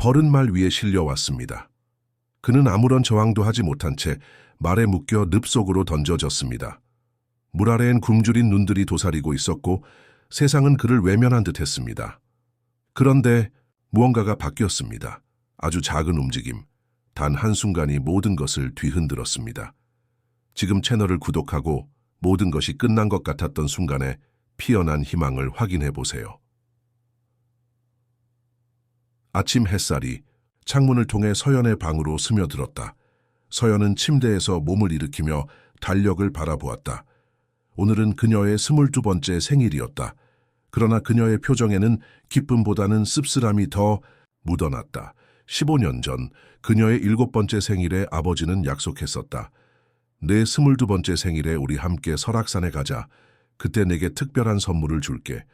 벌은 말 위에 실려왔습니다. 그는 아무런 저항도 하지 못한 채 말에 묶여 늪 속으로 던져졌습니다. 물 아래엔 굶주린 눈들이 도사리고 있었고 세상은 그를 외면한 듯했습니다. 그런데 무언가가 바뀌었습니다. 아주 작은 움직임, 단 한순간이 모든 것을 뒤흔들었습니다. 지금 채널을 구독하고 모든 것이 끝난 것 같았던 순간에 피어난 희망을 확인해 보세요. 아침 햇살이 창문을 통해 서연의 방으로 스며들었다. 서연은 침대에서 몸을 일으키며 달력을 바라보았다. 오늘은 그녀의 22번째 생일이었다. 그러나 그녀의 표정에는 기쁨보다는 씁쓸함이 더 묻어났다. 15년 전 그녀의 7번째 생일에 아버지는 약속했었다. 내 22번째 생일에 우리 함께 설악산에 가자. 그때 내게 특별한 선물을 줄게.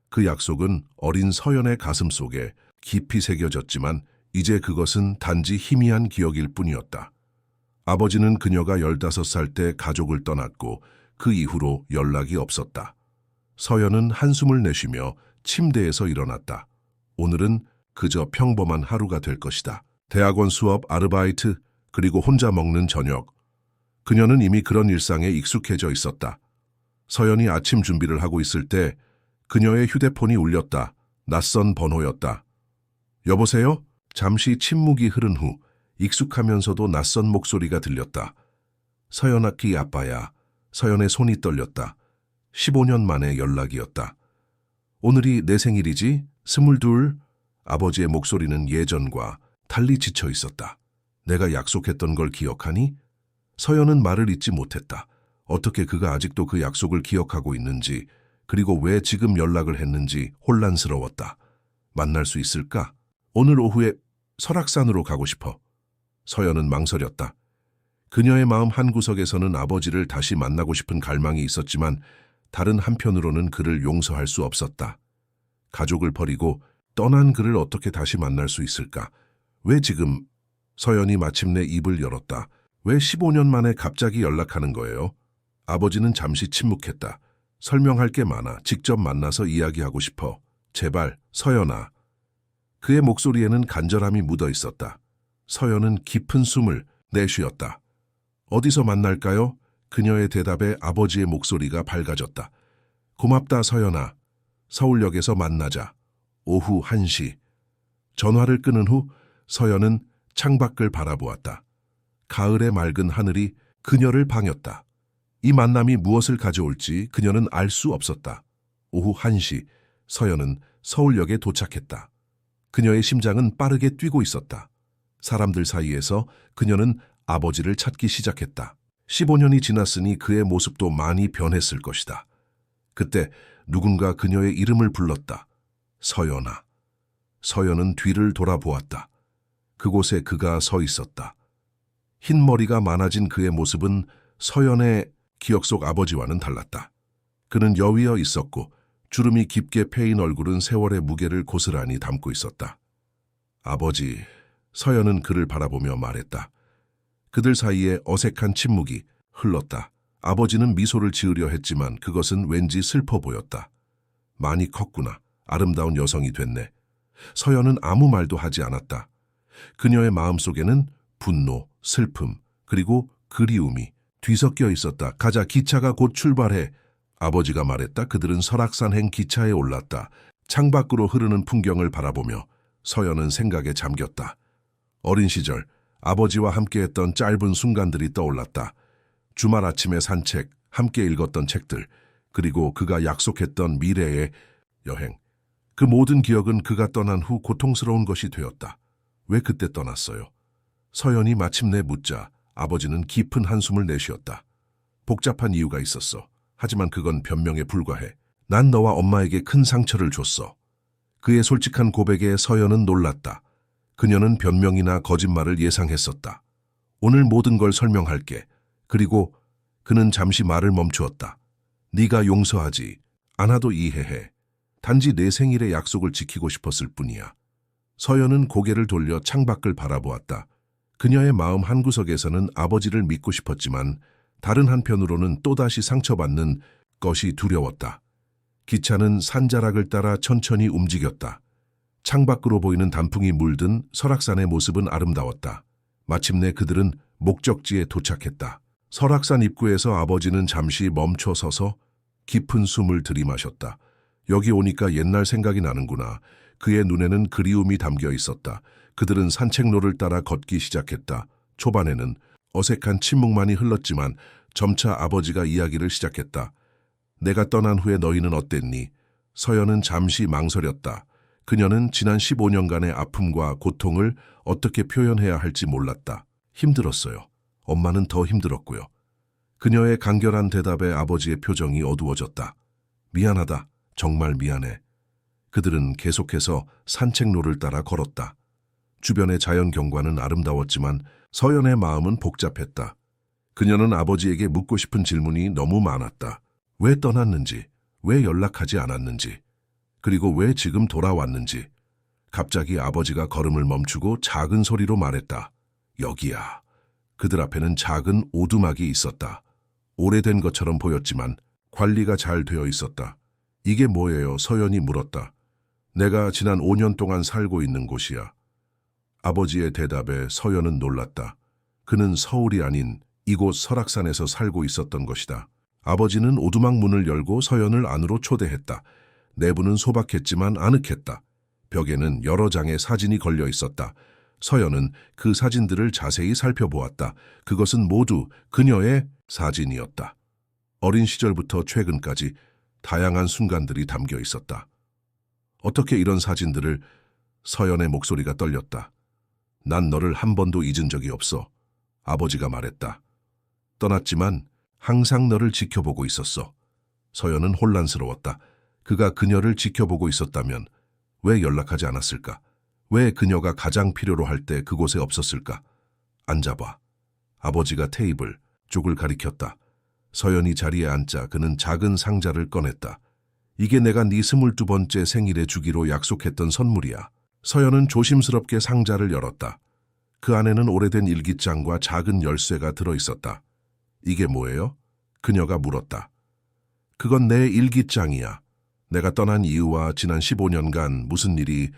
그 약속은 어린 서연의 가슴 속에 깊이 새겨졌지만 이제 그것은 단지 희미한 기억일 뿐이었다. 아버지는 그녀가 15살 때 가족을 떠났고 그 이후로 연락이 없었다. 서연은 한숨을 내쉬며 침대에서 일어났다. 오늘은 그저 평범한 하루가 될 것이다. 대학원 수업, 아르바이트, 그리고 혼자 먹는 저녁. 그녀는 이미 그런 일상에 익숙해져 있었다. 서연이 아침 준비를 하고 있을 때 그녀의 휴대폰이 울렸다. 낯선 번호였다. 여보세요? 잠시 침묵이 흐른 후 익숙하면서도 낯선 목소리가 들렸다. 서연아키 아빠야. 서연의 손이 떨렸다. 15년 만의 연락이었다. 오늘이 내 생일이지? 22. 아버지의 목소리는 예전과 달리 지쳐 있었다. 내가 약속했던 걸 기억하니? 서연은 말을 잇지 못했다. 어떻게 그가 아직도 그 약속을 기억하고 있는지, 그리고 왜 지금 연락을 했는지 혼란스러웠다. 만날 수 있을까? 오늘 오후에 설악산으로 가고 싶어. 서연은 망설였다. 그녀의 마음 한구석에서는 아버지를 다시 만나고 싶은 갈망이 있었지만 다른 한편으로는 그를 용서할 수 없었다. 가족을 버리고 떠난 그를 어떻게 다시 만날 수 있을까? 왜 지금? 서연이 마침내 입을 열었다. 왜 15년 만에 갑자기 연락하는 거예요? 아버지는 잠시 침묵했다. 설명할 게 많아. 직접 만나서 이야기하고 싶어. 제발, 서연아. 그의 목소리에는 간절함이 묻어 있었다. 서연은 깊은 숨을 내쉬었다. 어디서 만날까요? 그녀의 대답에 아버지의 목소리가 밝아졌다. 고맙다, 서연아. 서울역에서 만나자. 오후 1시. 전화를 끊은 후 서연은 창밖을 바라보았다. 가을의 맑은 하늘이 그녀를 방였다. 이 만남이 무엇을 가져올지 그녀는 알 수 없었다. 오후 1시, 서연은 서울역에 도착했다. 그녀의 심장은 빠르게 뛰고 있었다. 사람들 사이에서 그녀는 아버지를 찾기 시작했다. 15년이 지났으니 그의 모습도 많이 변했을 것이다. 그때 누군가 그녀의 이름을 불렀다. 서연아. 서연은 뒤를 돌아보았다. 그곳에 그가 서 있었다. 흰 머리가 많아진 그의 모습은 서연의 기억 속 아버지와는 달랐다. 그는 여위어 있었고 주름이 깊게 패인 얼굴은 세월의 무게를 고스란히 담고 있었다. 아버지, 서연은 그를 바라보며 말했다. 그들 사이에 어색한 침묵이 흘렀다. 아버지는 미소를 지으려 했지만 그것은 왠지 슬퍼 보였다. 많이 컸구나. 아름다운 여성이 됐네. 서연은 아무 말도 하지 않았다. 그녀의 마음속에는 분노, 슬픔, 그리고 그리움이 뒤섞여 있었다. 가자, 기차가 곧 출발해. 아버지가 말했다. 그들은 설악산행 기차에 올랐다. 창밖으로 흐르는 풍경을 바라보며 서연은 생각에 잠겼다. 어린 시절 아버지와 함께했던 짧은 순간들이 떠올랐다. 주말 아침의 산책, 함께 읽었던 책들, 그리고 그가 약속했던 미래의 여행. 그 모든 기억은 그가 떠난 후 고통스러운 것이 되었다. 왜 그때 떠났어요? 서연이 마침내 묻자 아버지는 깊은 한숨을 내쉬었다. 복잡한 이유가 있었어. 하지만 그건 변명에 불과해. 난 너와 엄마에게 큰 상처를 줬어. 그의 솔직한 고백에 서연은 놀랐다. 그녀는 변명이나 거짓말을 예상했었다. 오늘 모든 걸 설명할게. 그리고 그는 잠시 말을 멈추었다. 네가 용서하지 않아도 이해해. 단지 내 생일의 약속을 지키고 싶었을 뿐이야. 서연은 고개를 돌려 창밖을 바라보았다. 그녀의 마음 한구석에서는 아버지를 믿고 싶었지만 다른 한편으로는 또다시 상처받는 것이 두려웠다. 기차는 산자락을 따라 천천히 움직였다. 창밖으로 보이는 단풍이 물든 설악산의 모습은 아름다웠다. 마침내 그들은 목적지에 도착했다. 설악산 입구에서 아버지는 잠시 멈춰 서서 깊은 숨을 들이마셨다. 여기 오니까 옛날 생각이 나는구나. 그의 눈에는 그리움이 담겨 있었다. 그들은 산책로를 따라 걷기 시작했다. 초반에는 어색한 침묵만이 흘렀지만 점차 아버지가 이야기를 시작했다. 내가 떠난 후에 너희는 어땠니? 서연은 잠시 망설였다. 그녀는 지난 15년간의 아픔과 고통을 어떻게 표현해야 할지 몰랐다. 힘들었어요. 엄마는 더 힘들었고요. 그녀의 간결한 대답에 아버지의 표정이 어두워졌다. 미안하다. 정말 미안해. 그들은 계속해서 산책로를 따라 걸었다. 주변의 자연 경관은 아름다웠지만 서연의 마음은 복잡했다. 그녀는 아버지에게 묻고 싶은 질문이 너무 많았다. 왜 떠났는지, 왜 연락하지 않았는지, 그리고 왜 지금 돌아왔는지. 갑자기 아버지가 걸음을 멈추고 작은 소리로 말했다. 여기야. 그들 앞에는 작은 오두막이 있었다. 오래된 것처럼 보였지만 관리가 잘 되어 있었다. 이게 뭐예요? 서연이 물었다. 내가 지난 5년 동안 살고 있는 곳이야. 아버지의 대답에 서연은 놀랐다. 그는 서울이 아닌 이곳 설악산에서 살고 있었던 것이다. 아버지는 오두막 문을 열고 서연을 안으로 초대했다. 내부는 소박했지만 아늑했다. 벽에는 여러 장의 사진이 걸려 있었다. 서연은 그 사진들을 자세히 살펴보았다. 그것은 모두 그녀의 사진이었다. 어린 시절부터 최근까지 다양한 순간들이 담겨 있었다. 어떻게 이런 사진들을... 서연의 목소리가 떨렸다. 난 너를 한 번도 잊은 적이 없어. 아버지가 말했다. 떠났지만 항상 너를 지켜보고 있었어. 서연은 혼란스러웠다. 그가 그녀를 지켜보고 있었다면 왜 연락하지 않았을까? 왜 그녀가 가장 필요로 할 때 그곳에 없었을까? 앉아봐. 아버지가 테이블 쪽을 가리켰다. 서연이 자리에 앉자 그는 작은 상자를 꺼냈다. 이게 내가 네 22번째 생일에 주기로 약속했던 선물이야. 서연은 조심스럽게 상자를 열었다. 그 안에는 오래된 일기장과 작은 열쇠가 들어있었다. 이게 뭐예요? 그녀가 물었다. 그건 내 일기장이야. 내가 떠난 이유와 지난 15년간 무슨 일이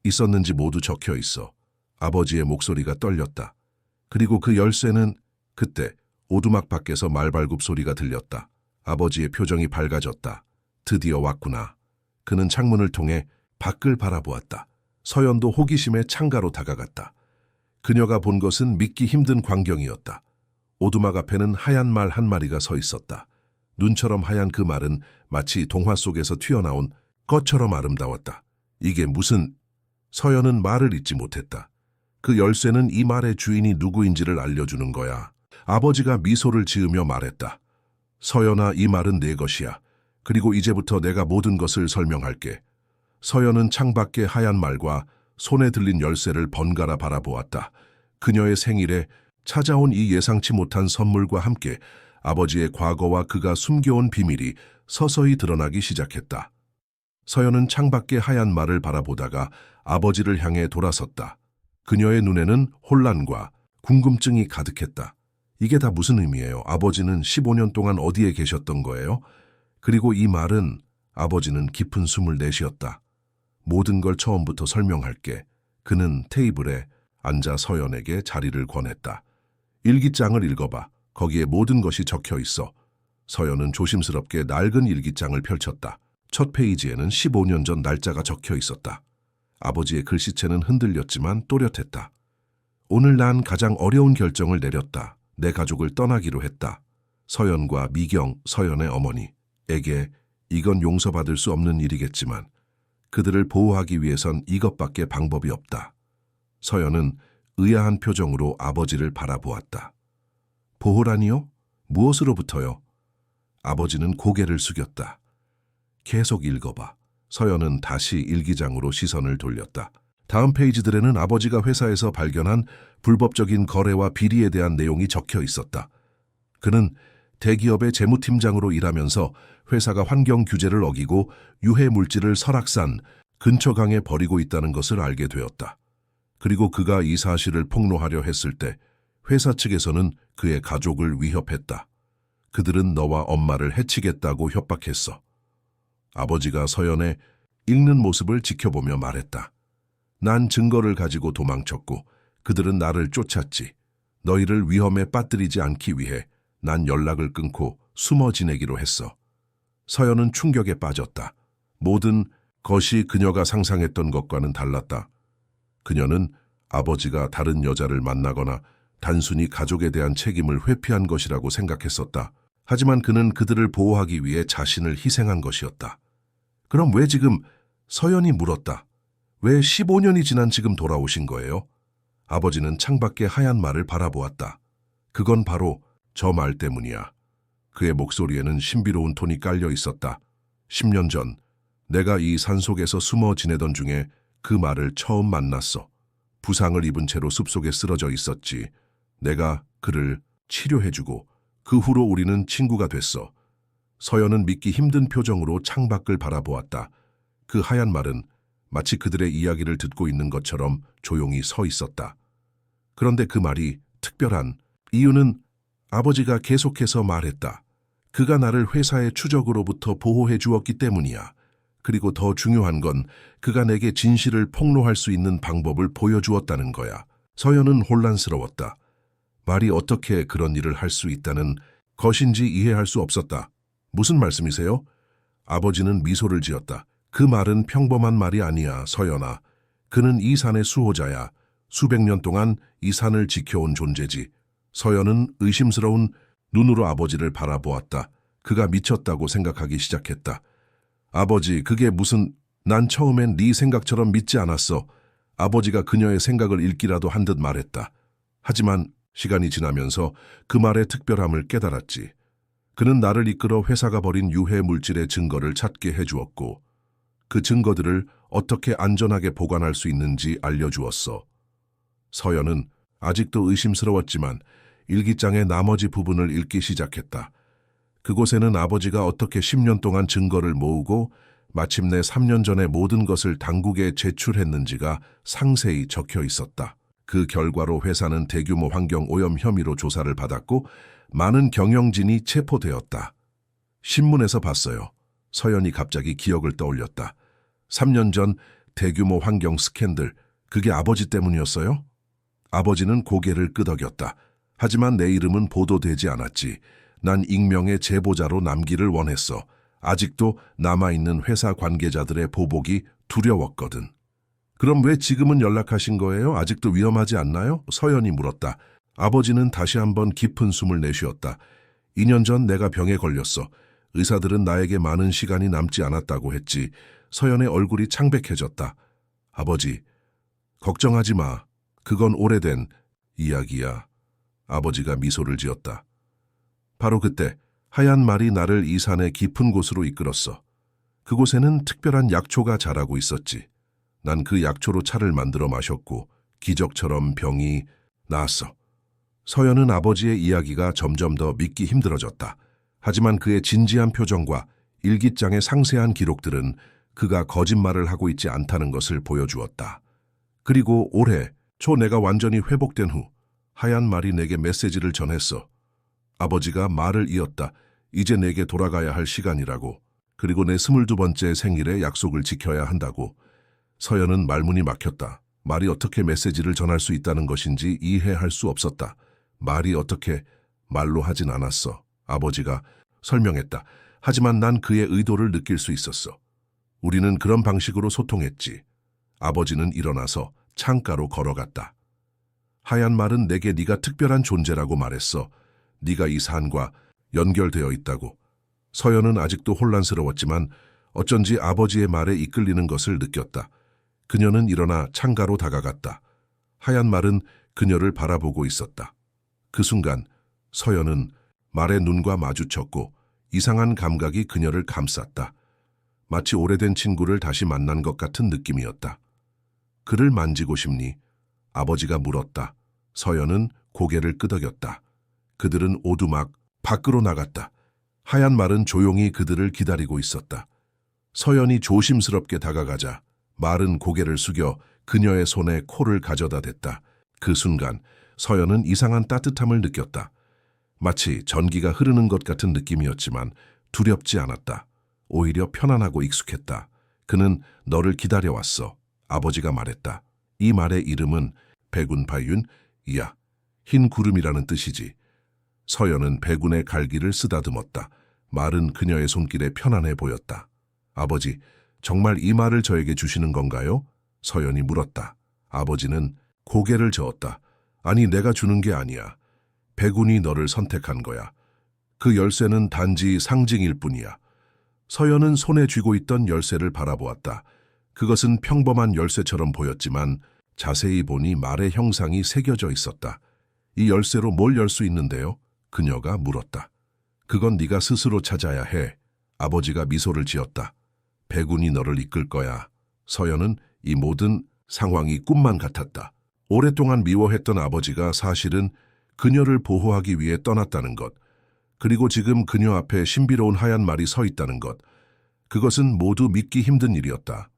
있었는지 모두 적혀 있어. 아버지의 목소리가 떨렸다. 그리고 그 열쇠는... 그때 오두막 밖에서 말발굽 소리가 들렸다. 아버지의 표정이 밝아졌다. 드디어 왔구나. 그는 창문을 통해 밖을 바라보았다. 서연도 호기심에 창가로 다가갔다. 그녀가 본 것은 믿기 힘든 광경이었다. 오두막 앞에는 하얀 말 한 마리가 서 있었다. 눈처럼 하얀 그 말은 마치 동화 속에서 튀어나온 것처럼 아름다웠다. 이게 무슨... 서연은 말을 잇지 못했다. 그 열쇠는 이 말의 주인이 누구인지를 알려주는 거야. 아버지가 미소를 지으며 말했다. 서연아, 이 말은 내 것이야. 그리고 이제부터 내가 모든 것을 설명할게. 서연은 창밖의 하얀 말과 손에 들린 열쇠를 번갈아 바라보았다. 그녀의 생일에 찾아온 이 예상치 못한 선물과 함께 아버지의 과거와 그가 숨겨온 비밀이 서서히 드러나기 시작했다. 서연은 창밖의 하얀 말을 바라보다가 아버지를 향해 돌아섰다. 그녀의 눈에는 혼란과 궁금증이 가득했다. 이게 다 무슨 의미예요? 아버지는 15년 동안 어디에 계셨던 거예요? 그리고 이 말은... 아버지는 깊은 숨을 내쉬었다. 모든 걸 처음부터 설명할게. 그는 테이블에 앉아 서연에게 자리를 권했다. 일기장을 읽어봐. 거기에 모든 것이 적혀 있어. 서연은 조심스럽게 낡은 일기장을 펼쳤다. 첫 페이지에는 15년 전 날짜가 적혀 있었다. 아버지의 글씨체는 흔들렸지만 또렷했다. 오늘 난 가장 어려운 결정을 내렸다. 내 가족을 떠나기로 했다. 서연과 미경, 서연의 어머니에게 이건 용서받을 수 없는 일이겠지만 그들을 보호하기 위해선 이것밖에 방법이 없다. 서연은 의아한 표정으로 아버지를 바라보았다. 보호라니요? 무엇으로부터요? 아버지는 고개를 숙였다. 계속 읽어봐. 서연은 다시 일기장으로 시선을 돌렸다. 다음 페이지들에는 아버지가 회사에서 발견한 불법적인 거래와 비리에 대한 내용이 적혀 있었다. 그는 대기업의 재무팀장으로 일하면서 회사가 환경 규제를 어기고 유해 물질을 설악산 근처 강에 버리고 있다는 것을 알게 되었다. 그리고 그가 이 사실을 폭로하려 했을 때 회사 측에서는 그의 가족을 위협했다. 그들은 너와 엄마를 해치겠다고 협박했어. 아버지가 서연의 읽는 모습을 지켜보며 말했다. 난 증거를 가지고 도망쳤고 그들은 나를 쫓았지. 너희를 위험에 빠뜨리지 않기 위해 난 연락을 끊고 숨어 지내기로 했어. 서연은 충격에 빠졌다. 모든 것이 그녀가 상상했던 것과는 달랐다. 그녀는 아버지가 다른 여자를 만나거나 단순히 가족에 대한 책임을 회피한 것이라고 생각했었다. 하지만 그는 그들을 보호하기 위해 자신을 희생한 것이었다. 그럼 왜 지금, 서연이 물었다. 왜 15년이 지난 지금 돌아오신 거예요? 아버지는 창밖의 하얀 말을 바라보았다. 그건 바로 저 말 때문이야. 그의 목소리에는 신비로운 톤이 깔려 있었다. 10년 전 내가 이 산속에서 숨어 지내던 중에 그 말을 처음 만났어. 부상을 입은 채로 숲속에 쓰러져 있었지. 내가 그를 치료해주고 그 후로 우리는 친구가 됐어. 서연은 믿기 힘든 표정으로 창밖을 바라보았다. 그 하얀 말은 마치 그들의 이야기를 듣고 있는 것처럼 조용히 서 있었다. 그런데 그 말이 특별한 이유는 아버지가 계속해서 말했다. 그가 나를 회사의 추적으로부터 보호해 주었기 때문이야. 그리고 더 중요한 건 그가 내게 진실을 폭로할 수 있는 방법을 보여주었다는 거야. 서연은 혼란스러웠다. 말이 어떻게 그런 일을 할 수 있다는 것인지 이해할 수 없었다. 무슨 말씀이세요? 아버지는 미소를 지었다. 그 말은 평범한 말이 아니야, 서연아. 그는 이 산의 수호자야. 수백 년 동안 이 산을 지켜온 존재지. 서연은 의심스러운 눈으로 아버지를 바라보았다. 그가 미쳤다고 생각하기 시작했다. 아버지, 그게 무슨... 난 처음엔 네 생각처럼 믿지 않았어. 아버지가 그녀의 생각을 읽기라도 한 듯 말했다. 하지만 시간이 지나면서 그 말의 특별함을 깨달았지. 그는 나를 이끌어 회사가 버린 유해 물질의 증거를 찾게 해주었고 그 증거들을 어떻게 안전하게 보관할 수 있는지 알려주었어. 서연은 아직도 의심스러웠지만 일기장의 나머지 부분을 읽기 시작했다. 그곳에는 아버지가 어떻게 10년 동안 증거를 모으고 마침내 3년 전에 모든 것을 당국에 제출했는지가 상세히 적혀 있었다. 그 결과로 회사는 대규모 환경 오염 혐의로 조사를 받았고 많은 경영진이 체포되었다. 신문에서 봤어요. 서연이 갑자기 기억을 떠올렸다. 3년 전 대규모 환경 스캔들, 그게 아버지 때문이었어요? 아버지는 고개를 끄덕였다. 하지만 내 이름은 보도되지 않았지. 난 익명의 제보자로 남기를 원했어. 아직도 남아있는 회사 관계자들의 보복이 두려웠거든. 그럼 왜 지금은 연락하신 거예요? 아직도 위험하지 않나요? 서연이 물었다. 아버지는 다시 한번 깊은 숨을 내쉬었다. 2년 전 내가 병에 걸렸어. 의사들은 나에게 많은 시간이 남지 않았다고 했지. 서연의 얼굴이 창백해졌다. 아버지, 걱정하지 마. 그건 오래된 이야기야. 아버지가 미소를 지었다. 바로 그때 하얀 말이 나를 이 산의 깊은 곳으로 이끌었어. 그곳에는 특별한 약초가 자라고 있었지. 난 그 약초로 차를 만들어 마셨고 기적처럼 병이 나았어. 서연은 아버지의 이야기가 점점 더 믿기 힘들어졌다. 하지만 그의 진지한 표정과 일기장의 상세한 기록들은 그가 거짓말을 하고 있지 않다는 것을 보여주었다. 그리고 올해 초 내가 완전히 회복된 후 하얀 말이 내게 메시지를 전했어. 아버지가 말을 이었다. 이제 내게 돌아가야 할 시간이라고. 그리고 내 22번째 생일에 약속을 지켜야 한다고. 서연은 말문이 막혔다. 말이 어떻게 메시지를 전할 수 있다는 것인지 이해할 수 없었다. 말이 어떻게 말로 하진 않았어. 아버지가 설명했다. 하지만 난 그의 의도를 느낄 수 있었어. 우리는 그런 방식으로 소통했지. 아버지는 일어나서 창가로 걸어갔다. 하얀 말은 내게 네가 특별한 존재라고 말했어. 네가 이 산과 연결되어 있다고. 서연은 아직도 혼란스러웠지만 어쩐지 아버지의 말에 이끌리는 것을 느꼈다. 그녀는 일어나 창가로 다가갔다. 하얀 말은 그녀를 바라보고 있었다. 그 순간 서연은 말의 눈과 마주쳤고 이상한 감각이 그녀를 감쌌다. 마치 오래된 친구를 다시 만난 것 같은 느낌이었다. 그를 만지고 싶니? 아버지가 물었다. 서연은 고개를 끄덕였다. 그들은 오두막 밖으로 나갔다. 하얀 말은 조용히 그들을 기다리고 있었다. 서연이 조심스럽게 다가가자 말은 고개를 숙여 그녀의 손에 코를 가져다 댔다. 그 순간 서연은 이상한 따뜻함을 느꼈다. 마치 전기가 흐르는 것 같은 느낌이었지만 두렵지 않았다. 오히려 편안하고 익숙했다. 그는 너를 기다려왔어. 아버지가 말했다. 이 말의 이름은 백운파윤, 이야, 흰 구름이라는 뜻이지. 서연은 백운의 갈기를 쓰다듬었다. 말은 그녀의 손길에 편안해 보였다. 아버지, 정말 이 말을 저에게 주시는 건가요? 서연이 물었다. 아버지는 고개를 저었다. 아니, 내가 주는 게 아니야. 백운이 너를 선택한 거야. 그 열쇠는 단지 상징일 뿐이야. 서연은 손에 쥐고 있던 열쇠를 바라보았다. 그것은 평범한 열쇠처럼 보였지만 자세히 보니 말의 형상이 새겨져 있었다. 이 열쇠로 뭘 열 수 있는데요? 그녀가 물었다. 그건 네가 스스로 찾아야 해. 아버지가 미소를 지었다. 백운이 너를 이끌 거야. 서연은 이 모든 상황이 꿈만 같았다. 오랫동안 미워했던 아버지가 사실은 그녀를 보호하기 위해 떠났다는 것, 그리고 지금 그녀 앞에 신비로운 하얀 말이 서 있다는 것, 그것은 모두 믿기 힘든 일이었다.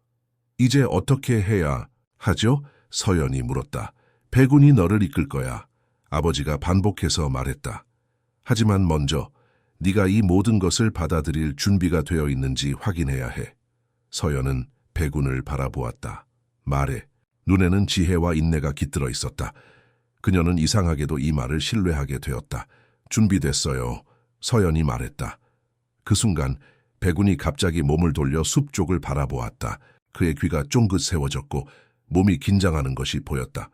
이제 어떻게 해야 하죠? 서연이 물었다. 백운이 너를 이끌 거야. 아버지가 반복해서 말했다. 하지만 먼저 네가 이 모든 것을 받아들일 준비가 되어 있는지 확인해야 해. 서연은 백운을 바라보았다. 말에 눈에는 지혜와 인내가 깃들어 있었다. 그녀는 이상하게도 이 말을 신뢰하게 되었다. 준비됐어요. 서연이 말했다. 그 순간 백운이 갑자기 몸을 돌려 숲 쪽을 바라보았다. 그의 귀가 쫑긋 세워졌고 몸이 긴장하는 것이 보였다.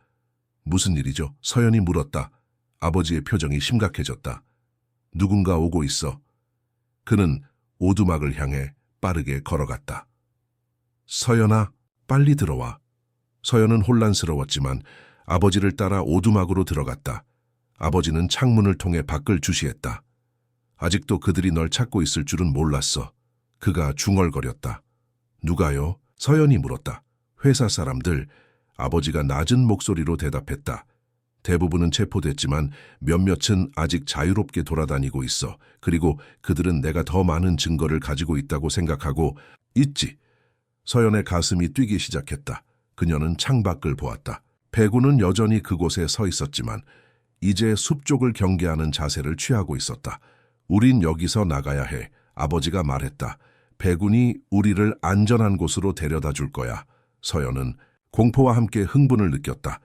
무슨 일이죠? 서연이 물었다. 아버지의 표정이 심각해졌다. 누군가 오고 있어. 그는 오두막을 향해 빠르게 걸어갔다. 서연아, 빨리 들어와. 서연은 혼란스러웠지만 아버지를 따라 오두막으로 들어갔다. 아버지는 창문을 통해 밖을 주시했다. 아직도 그들이 널 찾고 있을 줄은 몰랐어. 그가 중얼거렸다. 누가요? 서연이 물었다. 회사 사람들. 아버지가 낮은 목소리로 대답했다. 대부분은 체포됐지만 몇몇은 아직 자유롭게 돌아다니고 있어. 그리고 그들은 내가 더 많은 증거를 가지고 있다고 생각하고 있지. 서연의 가슴이 뛰기 시작했다. 그녀는 창밖을 보았다. 백운은 여전히 그곳에 서 있었지만 이제 숲 쪽을 경계하는 자세를 취하고 있었다. 우린 여기서 나가야 해. 아버지가 말했다. 백운이 우리를 안전한 곳으로 데려다 줄 거야. 서연은 공포와 함께 흥분을 느꼈다.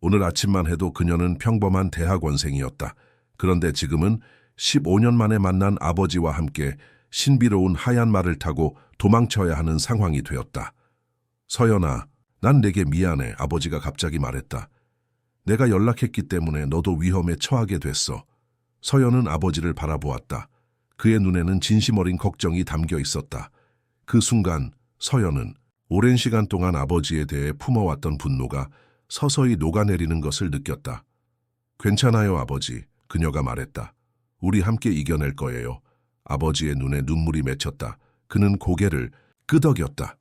오늘 아침만 해도 그녀는 평범한 대학원생이었다. 그런데 지금은 15년 만에 만난 아버지와 함께 신비로운 하얀 말을 타고 도망쳐야 하는 상황이 되었다. 서연아, 난 내게 미안해. 아버지가 갑자기 말했다. 내가 연락했기 때문에 너도 위험에 처하게 됐어. 서연은 아버지를 바라보았다. 그의 눈에는 진심 어린 걱정이 담겨 있었다. 그 순간 서연은 오랜 시간 동안 아버지에 대해 품어왔던 분노가 서서히 녹아내리는 것을 느꼈다. 괜찮아요, 아버지. 그녀가 말했다. 우리 함께 이겨낼 거예요. 아버지의 눈에 눈물이 맺혔다. 그는 고개를 끄덕였다.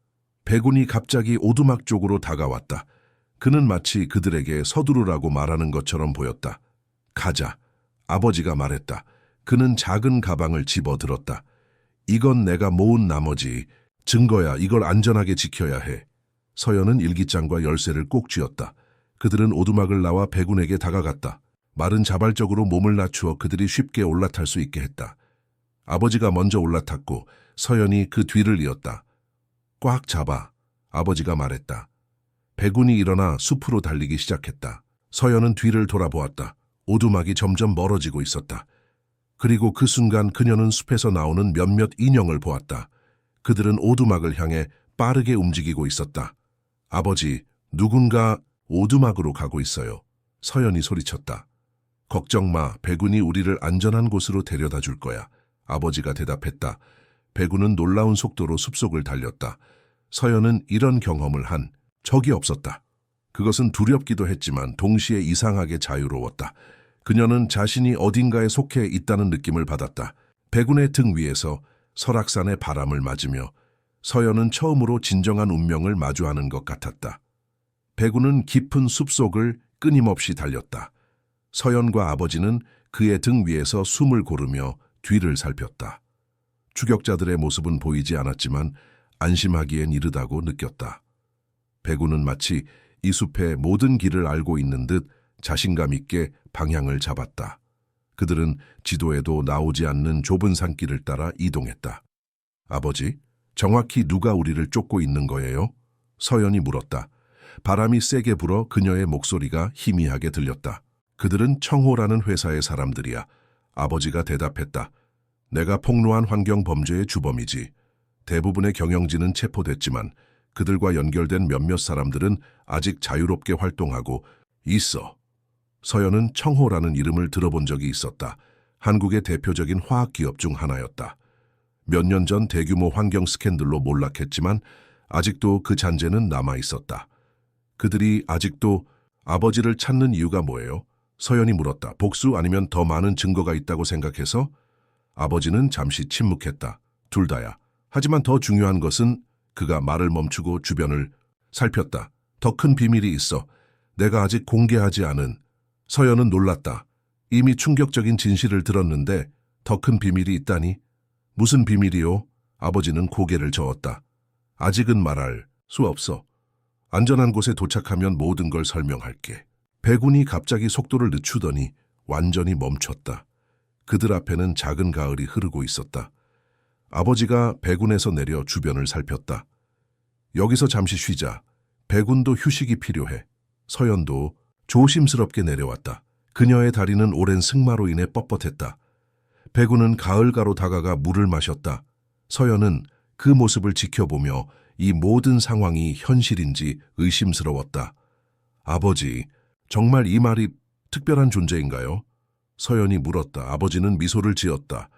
백운이 갑자기 오두막 쪽으로 다가왔다. 그는 마치 그들에게 서두르라고 말하는 것처럼 보였다. 가자. 아버지가 말했다. 그는 작은 가방을 집어들었다. 이건 내가 모은 나머지 증거야. 이걸 안전하게 지켜야 해. 서연은 일기장과 열쇠를 꼭 쥐었다. 그들은 오두막을 나와 백운에게 다가갔다. 말은 자발적으로 몸을 낮추어 그들이 쉽게 올라탈 수 있게 했다. 아버지가 먼저 올라탔고 서연이 그 뒤를 이었다. 꽉 잡아. 아버지가 말했다. 백운이 일어나 숲으로 달리기 시작했다. 서연은 뒤를 돌아보았다. 오두막이 점점 멀어지고 있었다. 그리고 그 순간 그녀는 숲에서 나오는 몇몇 인형을 보았다. 그들은 오두막을 향해 빠르게 움직이고 있었다. 아버지, 누군가 오두막으로 가고 있어요. 서연이 소리쳤다. 걱정 마, 백운이 우리를 안전한 곳으로 데려다 줄 거야. 아버지가 대답했다. 백운은 놀라운 속도로 숲속을 달렸다. 서연은 이런 경험을 한 적이 없었다. 그것은 두렵기도 했지만 동시에 이상하게 자유로웠다. 그녀는 자신이 어딘가에 속해 있다는 느낌을 받았다. 백운의 등 위에서 설악산의 바람을 맞으며 서연은 처음으로 진정한 운명을 마주하는 것 같았다. 백운은 깊은 숲속을 끊임없이 달렸다. 서연과 아버지는 그의 등 위에서 숨을 고르며 뒤를 살폈다. 추격자들의 모습은 보이지 않았지만 안심하기엔 이르다고 느꼈다. 백운은 마치 이 숲의 모든 길을 알고 있는 듯 자신감 있게 방향을 잡았다. 그들은 지도에도 나오지 않는 좁은 산길을 따라 이동했다. 아버지, 정확히 누가 우리를 쫓고 있는 거예요? 서연이 물었다. 바람이 세게 불어 그녀의 목소리가 희미하게 들렸다. 그들은 청호라는 회사의 사람들이야. 아버지가 대답했다. 내가 폭로한 환경 범죄의 주범이지. 대부분의 경영진은 체포됐지만 그들과 연결된 몇몇 사람들은 아직 자유롭게 활동하고 있어. 서연은 청호라는 이름을 들어본 적이 있었다. 한국의 대표적인 화학기업 중 하나였다. 몇 년 전 대규모 환경 스캔들로 몰락했지만 아직도 그 잔재는 남아있었다. 그들이 아직도 아버지를 찾는 이유가 뭐예요? 서연이 물었다. 복수 아니면 더 많은 증거가 있다고 생각해서? 아버지는 잠시 침묵했다. 둘 다야. 하지만 더 중요한 것은 그가 말을 멈추고 주변을 살폈다. 더 큰 비밀이 있어. 내가 아직 공개하지 않은. 서연은 놀랐다. 이미 충격적인 진실을 들었는데 더 큰 비밀이 있다니? 무슨 비밀이요? 아버지는 고개를 저었다. 아직은 말할 수 없어. 안전한 곳에 도착하면 모든 걸 설명할게. 배군이 갑자기 속도를 늦추더니 완전히 멈췄다. 그들 앞에는 작은 가을이 흐르고 있었다. 아버지가 배군에서 내려 주변을 살폈다. 여기서 잠시 쉬자. 배군도 휴식이 필요해. 서연도 조심스럽게 내려왔다. 그녀의 다리는 오랜 승마로 인해 뻣뻣했다. 배군은 가을가로 다가가 물을 마셨다. 서연은 그 모습을 지켜보며 이 모든 상황이 현실인지 의심스러웠다. 아버지, 정말 이 말이 특별한 존재인가요? 서연이 물었다. 아버지는 미소를 지었다.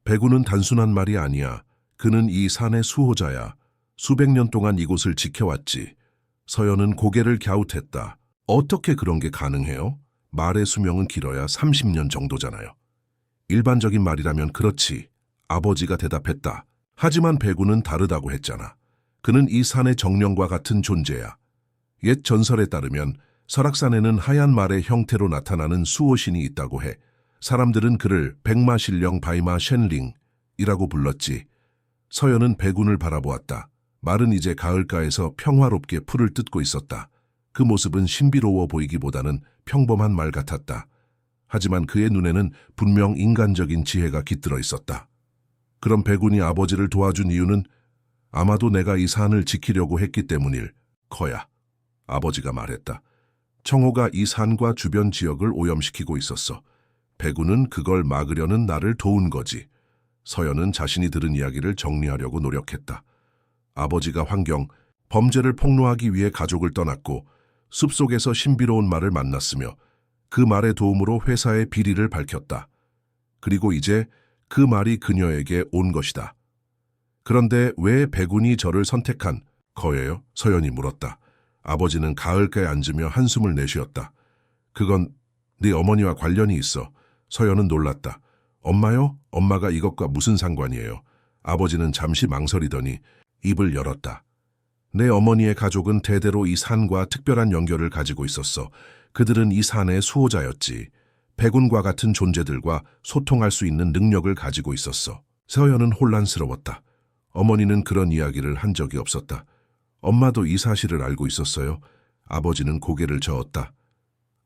배군은 단순한 말이 아니야. 그는 이 산의 수호자야. 수백 년 동안 이곳을 지켜왔지. 서연은 고개를 갸웃했다. 어떻게 그런 게 가능해요? 말의 수명은 길어야 30년 정도잖아요. 일반적인 말이라면 그렇지. 아버지가 대답했다. 하지만 배군은 다르다고 했잖아. 그는 이 산의 정령과 같은 존재야. 옛 전설에 따르면 설악산에는 하얀 말의 형태로 나타나는 수호신이 있다고 해. 사람들은 그를 백마신령 바이마 쉔링이라고 불렀지. 서연은 배군을 바라보았다. 말은 이제 가을가에서 평화롭게 풀을 뜯고 있었다. 그 모습은 신비로워 보이기보다는 평범한 말 같았다. 하지만 그의 눈에는 분명 인간적인 지혜가 깃들어 있었다. 그럼 배군이 아버지를 도와준 이유는 아마도 내가 이 산을 지키려고 했기 때문일 거야. 아버지가 말했다. 청호가 이 산과 주변 지역을 오염시키고 있었어. 배군은 그걸 막으려는 나를 도운 거지. 서연은 자신이 들은 이야기를 정리하려고 노력했다. 아버지가 범죄를 폭로하기 위해 가족을 떠났고 숲속에서 신비로운 말을 만났으며 그 말의 도움으로 회사의 비리를 밝혔다. 그리고 이제 그 말이 그녀에게 온 것이다. 그런데 왜 배군이 저를 선택한 거예요? 서연이 물었다. 아버지는 가을가에 앉으며 한숨을 내쉬었다. 그건 네 어머니와 관련이 있어. 서연은 놀랐다. 엄마요? 엄마가 이것과 무슨 상관이에요? 아버지는 잠시 망설이더니 입을 열었다. 내 어머니의 가족은 대대로 이 산과 특별한 연결을 가지고 있었어. 그들은 이 산의 수호자였지. 배군과 같은 존재들과 소통할 수 있는 능력을 가지고 있었어. 서연은 혼란스러웠다. 어머니는 그런 이야기를 한 적이 없었다. 엄마도 이 사실을 알고 있었어요. 아버지는 고개를 저었다.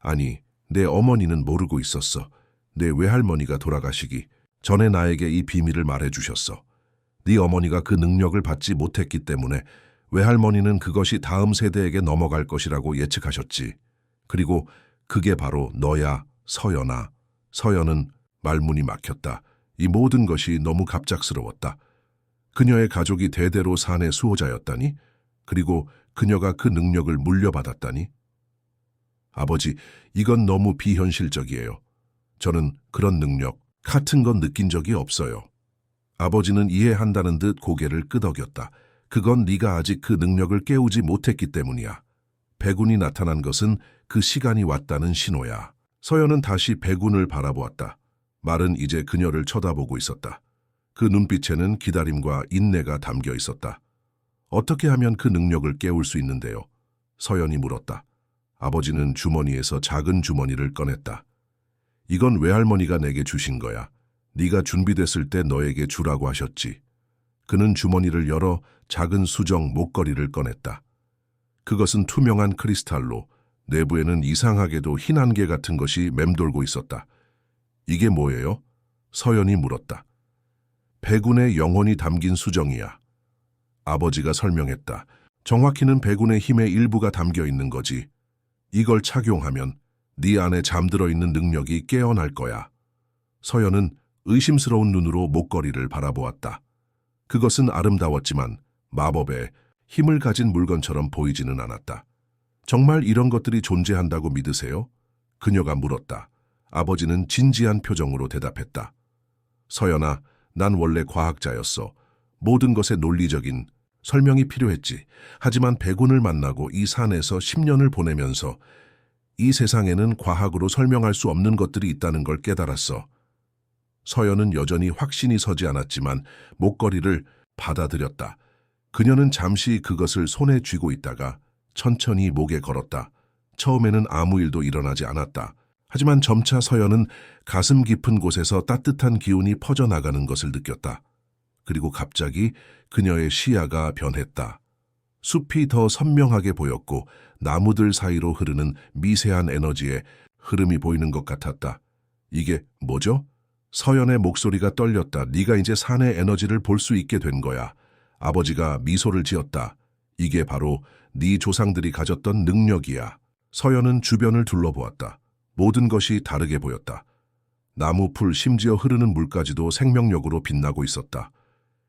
아니, 내 어머니는 모르고 있었어. 내 외할머니가 돌아가시기 전에 나에게 이 비밀을 말해주셨어. 네 어머니가 그 능력을 받지 못했기 때문에 외할머니는 그것이 다음 세대에게 넘어갈 것이라고 예측하셨지. 그리고 그게 바로 너야, 서연아. 서연은 말문이 막혔다. 이 모든 것이 너무 갑작스러웠다. 그녀의 가족이 대대로 산의 수호자였다니? 그리고 그녀가 그 능력을 물려받았다니? 아버지, 이건 너무 비현실적이에요. 저는 그런 능력 같은 건 느낀 적이 없어요. 아버지는 이해한다는 듯 고개를 끄덕였다. 그건 네가 아직 그 능력을 깨우지 못했기 때문이야. 배군이 나타난 것은 그 시간이 왔다는 신호야. 서연은 다시 배군을 바라보았다. 말은 이제 그녀를 쳐다보고 있었다. 그 눈빛에는 기다림과 인내가 담겨 있었다. 어떻게 하면 그 능력을 깨울 수 있는데요? 서연이 물었다. 아버지는 주머니에서 작은 주머니를 꺼냈다. 이건 외할머니가 내게 주신 거야. 네가 준비됐을 때 너에게 주라고 하셨지. 그는 주머니를 열어 작은 수정 목걸이를 꺼냈다. 그것은 투명한 크리스탈로 내부에는 이상하게도 흰 안개 같은 것이 맴돌고 있었다. 이게 뭐예요? 서연이 물었다. 배군의 영혼이 담긴 수정이야. 아버지가 설명했다. 정확히는 백운의 힘의 일부가 담겨 있는 거지. 이걸 착용하면 네 안에 잠들어 있는 능력이 깨어날 거야. 서연은 의심스러운 눈으로 목걸이를 바라보았다. 그것은 아름다웠지만 마법에 힘을 가진 물건처럼 보이지는 않았다. 정말 이런 것들이 존재한다고 믿으세요? 그녀가 물었다. 아버지는 진지한 표정으로 대답했다. 서연아, 난 원래 과학자였어. 모든 것에 논리적인 설명이 필요했지. 하지만 백운을 만나고 이 산에서 10년을 보내면서 이 세상에는 과학으로 설명할 수 없는 것들이 있다는 걸 깨달았어. 서연은 여전히 확신이 서지 않았지만 목걸이를 받아들였다. 그녀는 잠시 그것을 손에 쥐고 있다가 천천히 목에 걸었다. 처음에는 아무 일도 일어나지 않았다. 하지만 점차 서연은 가슴 깊은 곳에서 따뜻한 기운이 퍼져나가는 것을 느꼈다. 그리고 갑자기 그녀의 시야가 변했다. 숲이 더 선명하게 보였고 나무들 사이로 흐르는 미세한 에너지의 흐름이 보이는 것 같았다. 이게 뭐죠? 서연의 목소리가 떨렸다. 네가 이제 산의 에너지를 볼 수 있게 된 거야. 아버지가 미소를 지었다. 이게 바로 네 조상들이 가졌던 능력이야. 서연은 주변을 둘러보았다. 모든 것이 다르게 보였다. 나무, 풀, 심지어 흐르는 물까지도 생명력으로 빛나고 있었다.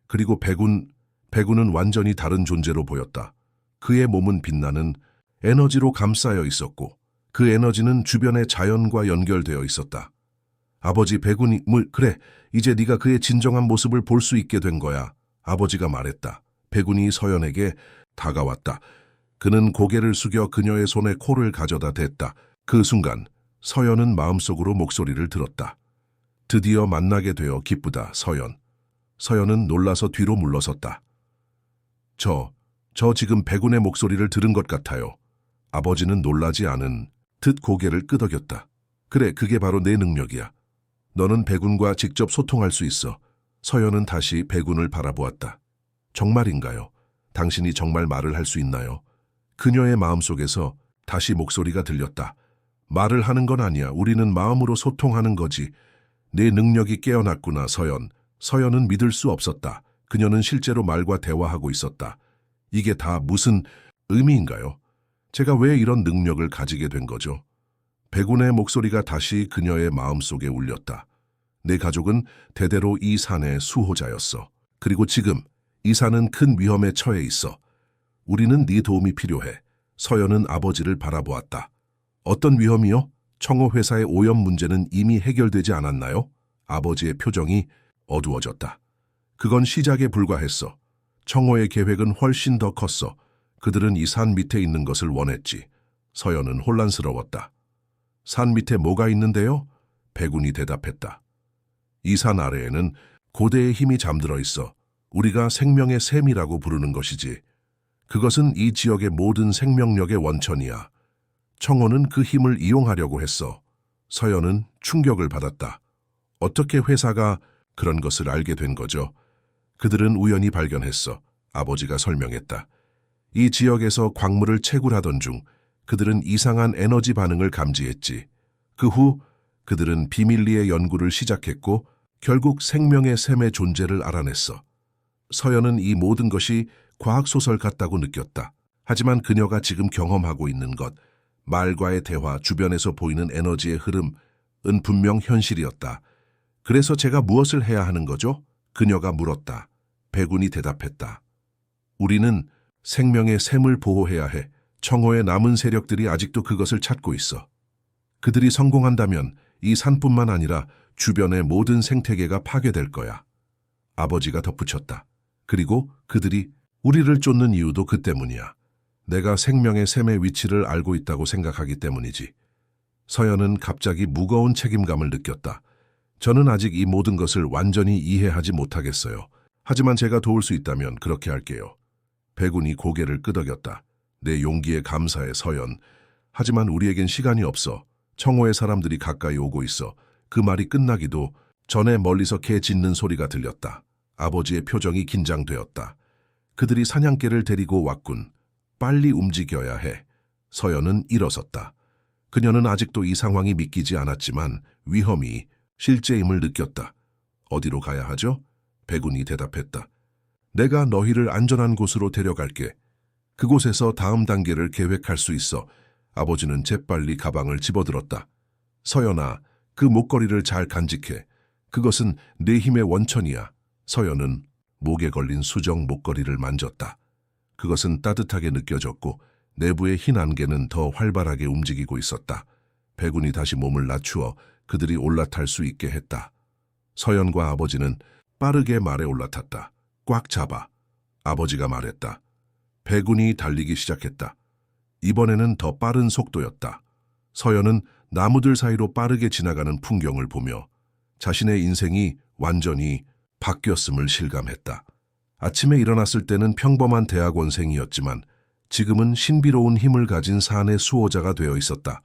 그리고 백운은 완전히 다른 존재로 보였다. 그의 몸은 빛나는 에너지로 감싸여 있었고 그 에너지는 주변의 자연과 연결되어 있었다. 아버지, 백운이 그래, 이제 네가 그의 진정한 모습을 볼 수 있게 된 거야. 아버지가 말했다. 백운이 서연에게 다가왔다. 그는 고개를 숙여 그녀의 손에 코를 가져다 댔다. 그 순간 서연은 마음속으로 목소리를 들었다. 드디어 만나게 되어 기쁘다, 서연. 서연은 놀라서 뒤로 물러섰다. 저 지금 백운의 목소리를 들은 것 같아요. 아버지는 놀라지 않은 듯 고개를 끄덕였다. 그래, 그게 바로 내 능력이야. 너는 백운과 직접 소통할 수 있어. 서연은 다시 백운을 바라보았다. 정말인가요? 당신이 정말 말을 할 수 있나요? 그녀의 마음속에서 다시 목소리가 들렸다. 말을 하는 건 아니야. 우리는 마음으로 소통하는 거지. 내 능력이 깨어났구나, 서연. 서연은 믿을 수 없었다. 그녀는 실제로 말과 대화하고 있었다. 이게 다 무슨 의미인가요? 제가 왜 이런 능력을 가지게 된 거죠? 백운의 목소리가 다시 그녀의 마음속에 울렸다. 내 가족은 대대로 이 산의 수호자였어. 그리고 지금 이 산은 큰 위험에 처해 있어. 우리는 네 도움이 필요해. 서연은 아버지를 바라보았다. 어떤 위험이요? 청호 회사의 오염 문제는 이미 해결되지 않았나요? 아버지의 표정이 어두워졌다. 그건 시작에 불과했어. 청호의 계획은 훨씬 더 컸어. 그들은 이 산 밑에 있는 것을 원했지. 서연은 혼란스러웠다. 산 밑에 뭐가 있는데요? 백운이 대답했다. 이 산 아래에는 고대의 힘이 잠들어 있어. 우리가 생명의 샘이라고 부르는 것이지. 그것은 이 지역의 모든 생명력의 원천이야. 청호는 그 힘을 이용하려고 했어. 서연은 충격을 받았다. 어떻게 회사가 그런 것을 알게 된 거죠? 그들은 우연히 발견했어. 아버지가 설명했다. 이 지역에서 광물을 채굴하던 중 그들은 이상한 에너지 반응을 감지했지. 그 후 그들은 비밀리에 연구를 시작했고 결국 생명의 샘의 존재를 알아냈어. 서연은 이 모든 것이 과학소설 같다고 느꼈다. 하지만 그녀가 지금 경험하고 있는 것, 말과의 대화, 주변에서 보이는 에너지의 흐름은 분명 현실이었다. 그래서 제가 무엇을 해야 하는 거죠? 그녀가 물었다. 백운이 대답했다. 우리는 생명의 샘을 보호해야 해. 청호의 남은 세력들이 아직도 그것을 찾고 있어. 그들이 성공한다면 이 산뿐만 아니라 주변의 모든 생태계가 파괴될 거야. 아버지가 덧붙였다. 그리고 그들이 우리를 쫓는 이유도 그 때문이야. 내가 생명의 샘의 위치를 알고 있다고 생각하기 때문이지. 서연은 갑자기 무거운 책임감을 느꼈다. 저는 아직 이 모든 것을 완전히 이해하지 못하겠어요. 하지만 제가 도울 수 있다면 그렇게 할게요. 백운이 고개를 끄덕였다. 내 용기에 감사해, 서연. 하지만 우리에겐 시간이 없어. 청호의 사람들이 가까이 오고 있어. 그 말이 끝나기도 전에 멀리서 개 짖는 소리가 들렸다. 아버지의 표정이 긴장되었다. 그들이 사냥개를 데리고 왔군. 빨리 움직여야 해. 서연은 일어섰다. 그녀는 아직도 이 상황이 믿기지 않았지만 위험이 실제임을 느꼈다. 어디로 가야 하죠? 백운이 대답했다. 내가 너희를 안전한 곳으로 데려갈게. 그곳에서 다음 단계를 계획할 수 있어 아버지는 재빨리 가방을 집어들었다. 서연아, 그 목걸이를 잘 간직해. 그것은 내 힘의 원천이야. 서연은 목에 걸린 수정 목걸이를 만졌다. 그것은 따뜻하게 느껴졌고 내부의 흰 안개는 더 활발하게 움직이고 있었다. 백운이 다시 몸을 낮추어 그들이 올라탈 수 있게 했다. 서연과 아버지는 빠르게 말에 올라탔다. 꽉 잡아. 아버지가 말했다. 백운이 달리기 시작했다. 이번에는 더 빠른 속도였다. 서연은 나무들 사이로 빠르게 지나가는 풍경을 보며 자신의 인생이 완전히 바뀌었음을 실감했다. 아침에 일어났을 때는 평범한 대학원생이었지만 지금은 신비로운 힘을 가진 산의 수호자가 되어 있었다.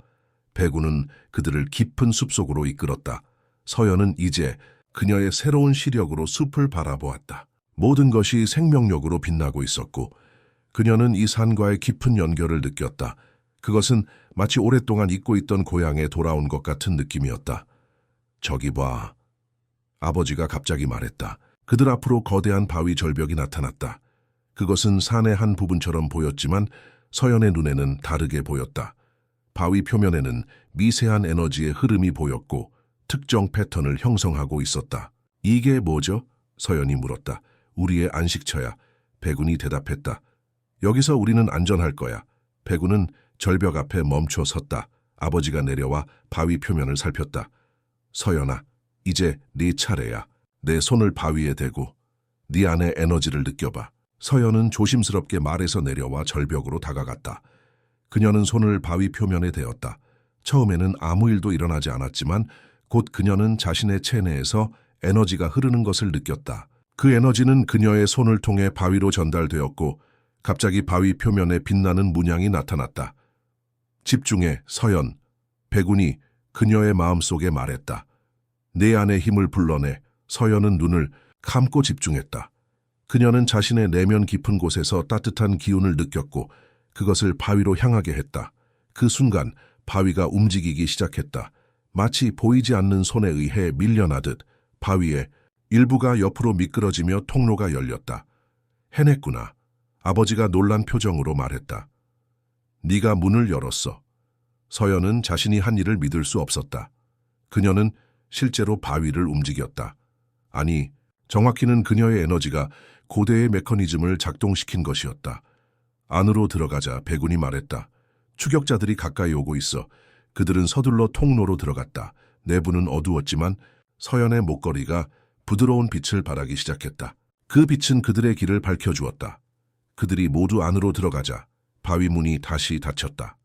백운은 그들을 깊은 숲속으로 이끌었다. 서연은 이제 그녀의 새로운 시력으로 숲을 바라보았다. 모든 것이 생명력으로 빛나고 있었고 그녀는 이 산과의 깊은 연결을 느꼈다. 그것은 마치 오랫동안 잊고 있던 고향에 돌아온 것 같은 느낌이었다. 저기 봐. 아버지가 갑자기 말했다. 그들 앞으로 거대한 바위 절벽이 나타났다. 그것은 산의 한 부분처럼 보였지만 서연의 눈에는 다르게 보였다. 바위 표면에는 미세한 에너지의 흐름이 보였고 특정 패턴을 형성하고 있었다. 이게 뭐죠? 서연이 물었다. 우리의 안식처야. 백운이 대답했다. 여기서 우리는 안전할 거야. 백운은 절벽 앞에 멈춰 섰다. 아버지가 내려와 바위 표면을 살폈다. 서연아, 이제 네 차례야. 내 손을 바위에 대고 네 안의 에너지를 느껴봐. 서연은 조심스럽게 말에서 내려와 절벽으로 다가갔다. 그녀는 손을 바위 표면에 대었다. 처음에는 아무 일도 일어나지 않았지만 곧 그녀는 자신의 체내에서 에너지가 흐르는 것을 느꼈다. 그 에너지는 그녀의 손을 통해 바위로 전달되었고 갑자기 바위 표면에 빛나는 문양이 나타났다. 집중해, 서연. 백운이 그녀의 마음속에 말했다. 내 안의 힘을 불러내. 서연은 눈을 감고 집중했다. 그녀는 자신의 내면 깊은 곳에서 따뜻한 기운을 느꼈고 그것을 바위로 향하게 했다. 그 순간 바위가 움직이기 시작했다. 마치 보이지 않는 손에 의해 밀려나듯 바위의 일부가 옆으로 미끄러지며 통로가 열렸다. 해냈구나. 아버지가 놀란 표정으로 말했다. 네가 문을 열었어. 서연은 자신이 한 일을 믿을 수 없었다. 그녀는 실제로 바위를 움직였다. 아니, 정확히는 그녀의 에너지가 고대의 메커니즘을 작동시킨 것이었다. 안으로 들어가자 백운이 말했다. 추격자들이 가까이 오고 있어. 그들은 서둘러 통로로 들어갔다. 내부는 어두웠지만 서연의 목걸이가 부드러운 빛을 발하기 시작했다. 그 빛은 그들의 길을 밝혀주었다. 그들이 모두 안으로 들어가자 바위 문이 다시 닫혔다.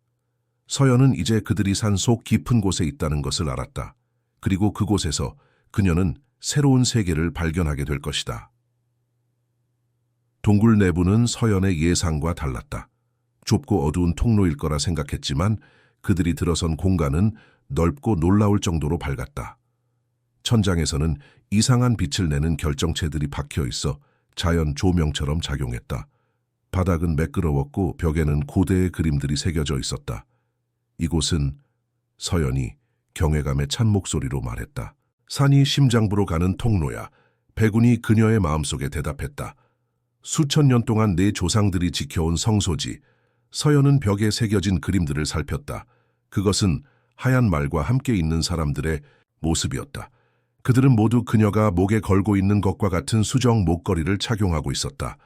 서연은 이제 그들이 산 속 깊은 곳에 있다는 것을 알았다. 그리고 그곳에서 그녀는 새로운 세계를 발견하게 될 것이다. 동굴 내부는 서연의 예상과 달랐다. 좁고 어두운 통로일 거라 생각했지만 그들이 들어선 공간은 넓고 놀라울 정도로 밝았다. 천장에서는 이상한 빛을 내는 결정체들이 박혀 있어 자연 조명처럼 작용했다. 바닥은 매끄러웠고 벽에는 고대의 그림들이 새겨져 있었다. 이곳은 서연이 경외감에 찬 목소리로 말했다. 산이 심장부로 가는 통로야. 백운이 그녀의 마음속에 대답했다. 수천 년 동안 내 조상들이 지켜온 성소지. 서연은 벽에 새겨진 그림들을 살폈다. 그것은 하얀 말과 함께 있는 사람들의 모습이었다. 그들은 모두 그녀가 목에 걸고 있는 것과 같은 수정 목걸이를 착용하고 있었다.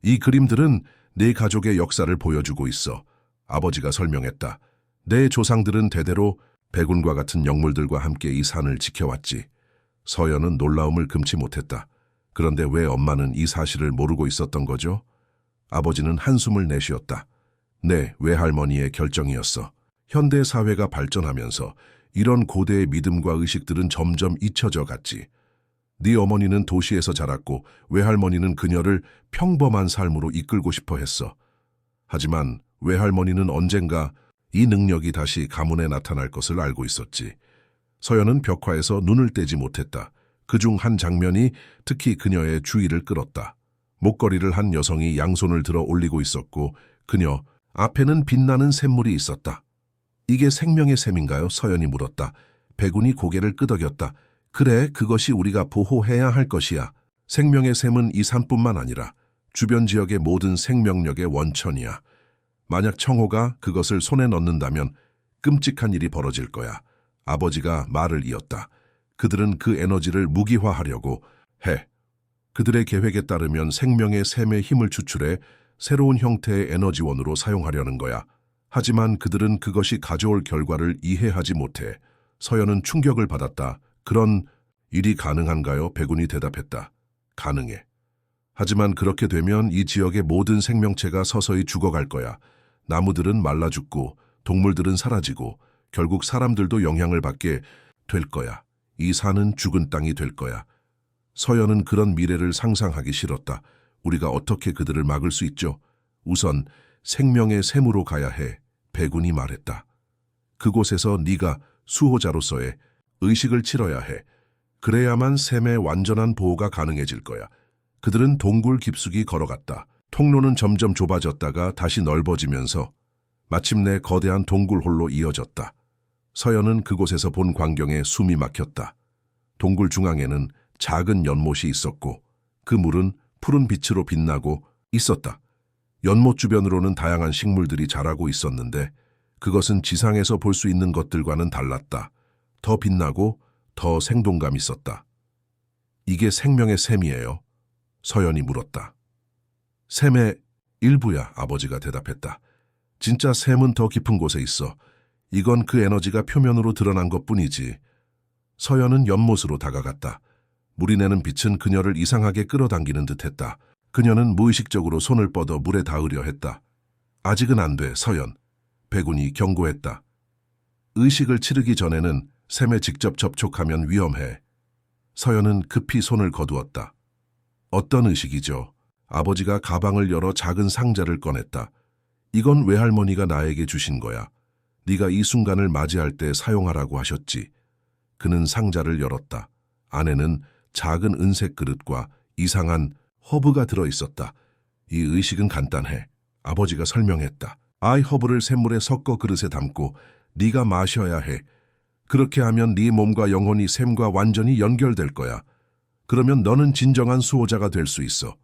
이 그림들은 내 가족의 역사를 보여주고 있어. 아버지가 설명했다. 내 조상들은 대대로 백운과 같은 영물들과 함께 이 산을 지켜왔지. 서연은 놀라움을 금치 못했다. 그런데 왜 엄마는 이 사실을 모르고 있었던 거죠? 아버지는 한숨을 내쉬었다. 네, 외할머니의 결정이었어. 현대 사회가 발전하면서 이런 고대의 믿음과 의식들은 점점 잊혀져 갔지. 네 어머니는 도시에서 자랐고 외할머니는 그녀를 평범한 삶으로 이끌고 싶어 했어. 하지만 외할머니는 언젠가 이 능력이 다시 가문에 나타날 것을 알고 있었지. 서연은 벽화에서 눈을 떼지 못했다. 그중 한 장면이 특히 그녀의 주의를 끌었다. 목걸이를 한 여성이 양손을 들어 올리고 있었고 그녀 앞에는 빛나는 샘물이 있었다. 이게 생명의 샘인가요? 서연이 물었다. 백운이 고개를 끄덕였다. 그래, 그것이 우리가 보호해야 할 것이야. 생명의 샘은 이 산뿐만 아니라 주변 지역의 모든 생명력의 원천이야. 만약 청호가 그것을 손에 넣는다면 끔찍한 일이 벌어질 거야. 아버지가 말을 이었다. 그들은 그 에너지를 무기화하려고 해. 그들의 계획에 따르면 생명의 샘의 힘을 추출해 새로운 형태의 에너지원으로 사용하려는 거야. 하지만 그들은 그것이 가져올 결과를 이해하지 못해. 서연은 충격을 받았다. 그런 일이 가능한가요? 백운이 대답했다. 가능해. 하지만 그렇게 되면 이 지역의 모든 생명체가 서서히 죽어갈 거야. 나무들은 말라 죽고 동물들은 사라지고 결국 사람들도 영향을 받게 될 거야. 이 산은 죽은 땅이 될 거야. 서연은 그런 미래를 상상하기 싫었다. 우리가 어떻게 그들을 막을 수 있죠? 우선 생명의 샘으로 가야 해. 백운이 말했다. 그곳에서 네가 수호자로서의 의식을 치러야 해. 그래야만 샘의 완전한 보호가 가능해질 거야. 그들은 동굴 깊숙이 걸어갔다. 통로는 점점 좁아졌다가 다시 넓어지면서 마침내 거대한 동굴홀로 이어졌다. 서연은 그곳에서 본 광경에 숨이 막혔다. 동굴 중앙에는 작은 연못이 있었고 그 물은 푸른 빛으로 빛나고 있었다. 연못 주변으로는 다양한 식물들이 자라고 있었는데 그것은 지상에서 볼 수 있는 것들과는 달랐다. 더 빛나고 더 생동감 있었다. 이게 생명의 샘이에요? 서연이 물었다. 샘의 일부야, 아버지가 대답했다. 진짜 샘은 더 깊은 곳에 있어. 이건 그 에너지가 표면으로 드러난 것뿐이지. 서연은 연못으로 다가갔다. 물이 내는 빛은 그녀를 이상하게 끌어당기는 듯했다. 그녀는 무의식적으로 손을 뻗어 물에 닿으려 했다. 아직은 안 돼, 서연. 백운이 경고했다. 의식을 치르기 전에는 샘에 직접 접촉하면 위험해. 서연은 급히 손을 거두었다. 어떤 의식이죠? 아버지가 가방을 열어 작은 상자를 꺼냈다. 이건 외할머니가 나에게 주신 거야. 네가 이 순간을 맞이할 때 사용하라고 하셨지. 그는 상자를 열었다. 안에는 작은 은색 그릇과 이상한 허브가 들어있었다. 이 의식은 간단해. 아버지가 설명했다. 아이 허브를 샘물에 섞어 그릇에 담고 네가 마셔야 해. 그렇게 하면 네 몸과 영혼이 샘과 완전히 연결될 거야. 그러면 너는 진정한 수호자가 될 수 있어.